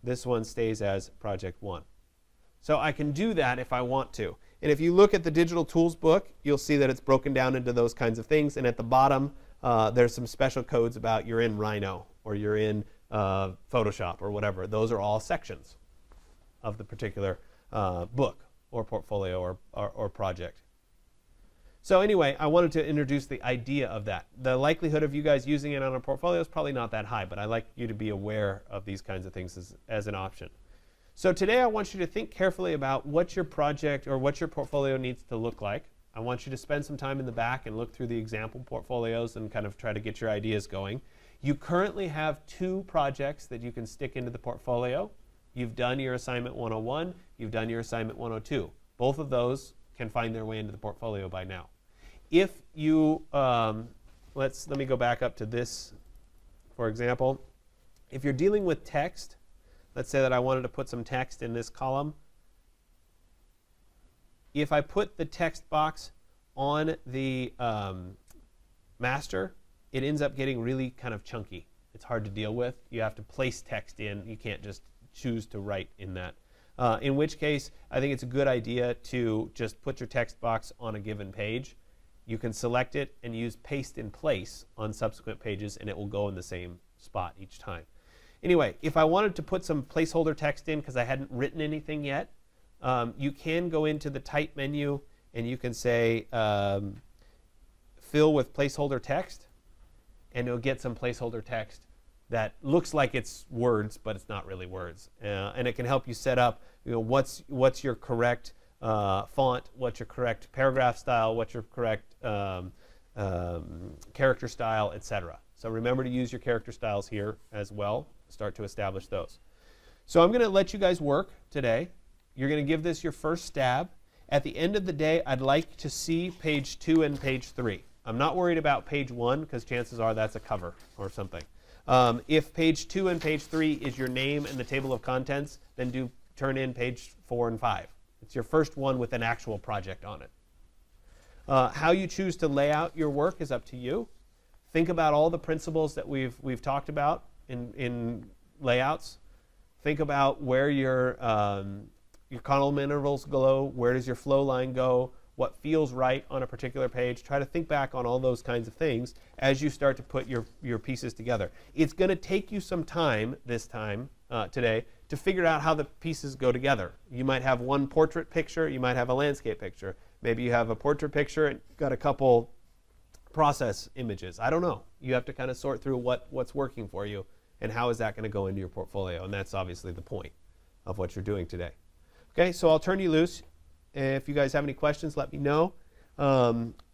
This one stays as project 1. So I can do that if I want to. And if you look at the digital tools book, you'll see that it's broken down into those kinds of things. And at the bottom, there's some special codes about you're in Rhino or you're in Photoshop or whatever. Those are all sections of the particular book or portfolio or project. So anyway, I wanted to introduce the idea of that. The likelihood of you guys using it on a portfolio is probably not that high, but I like you to be aware of these kinds of things as an option. So today I want you to think carefully about what your project or what your portfolio needs to look like. I want you to spend some time in the back and look through the example portfolios and kind of try to get your ideas going. You currently have 2 projects that you can stick into the portfolio. You've done your assignment 101, you've done your assignment 102. Both of those can find their way into the portfolio by now. If you, let me go back up to this, for example. If you're dealing with text, let's say that I wanted to put some text in this column. If I put the text box on the master, it ends up getting really kind of chunky. It's hard to deal with. You have to place text in. You can't just choose to write in that. In which case, I think it's a good idea to just put your text box on a given page. You can select it and use paste in place on subsequent pages, and it will go in the same spot each time. Anyway, if I wanted to put some placeholder text in because I hadn't written anything yet, you can go into the type menu and you can say fill with placeholder text, and it'll get some placeholder text that looks like it's words, but it's not really words. And it can help you set up, what's your correct font, what's your correct paragraph style, what's your correct character style, etc. So remember to use your character styles here as well. Start to establish those. So I'm going to let you guys work today. You're going to give this your first stab. At the end of the day, I'd like to see page 2 and page 3. I'm not worried about page 1 because chances are that's a cover or something. If page 2 and page 3 is your name and the table of contents, then turn in page 4 and 5. It's your first one with an actual project on it. How you choose to lay out your work is up to you. Think about all the principles that we've talked about in layouts. Think about where your column intervals go, where does your flow line go, what feels right on a particular page. Try to think back on all those kinds of things as you start to put your pieces together. It's going to take you some time this time today to figure out how the pieces go together. You might have one portrait picture, you might have a landscape picture. Maybe you have a portrait picture and got a couple process images. I don't know. You have to kind of sort through what's working for you and how is that going to go into your portfolio. And that's obviously the point of what you're doing today. Okay, so I'll turn you loose. If you guys have any questions, let me know.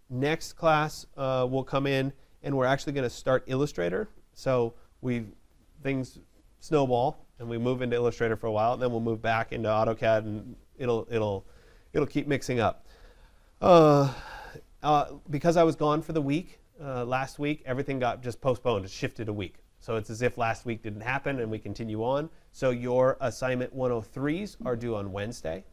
Next class will come in and we're actually going to start Illustrator. So things snowball and we move into Illustrator for a while, and then we'll move back into AutoCAD, and it'll keep mixing up. Because I was gone for the week last week, everything got just postponed. It shifted a week. So it's as if last week didn't happen and we continue on. So your assignment 103s are due on Wednesday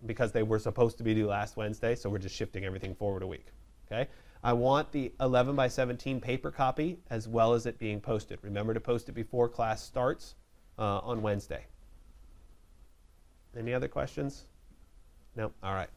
because they were supposed to be due last Wednesday. So we're just shifting everything forward a week. Okay. I want the 11 by 17 paper copy as well as it being posted. Remember to post it before class starts on Wednesday. Any other questions? No? All right.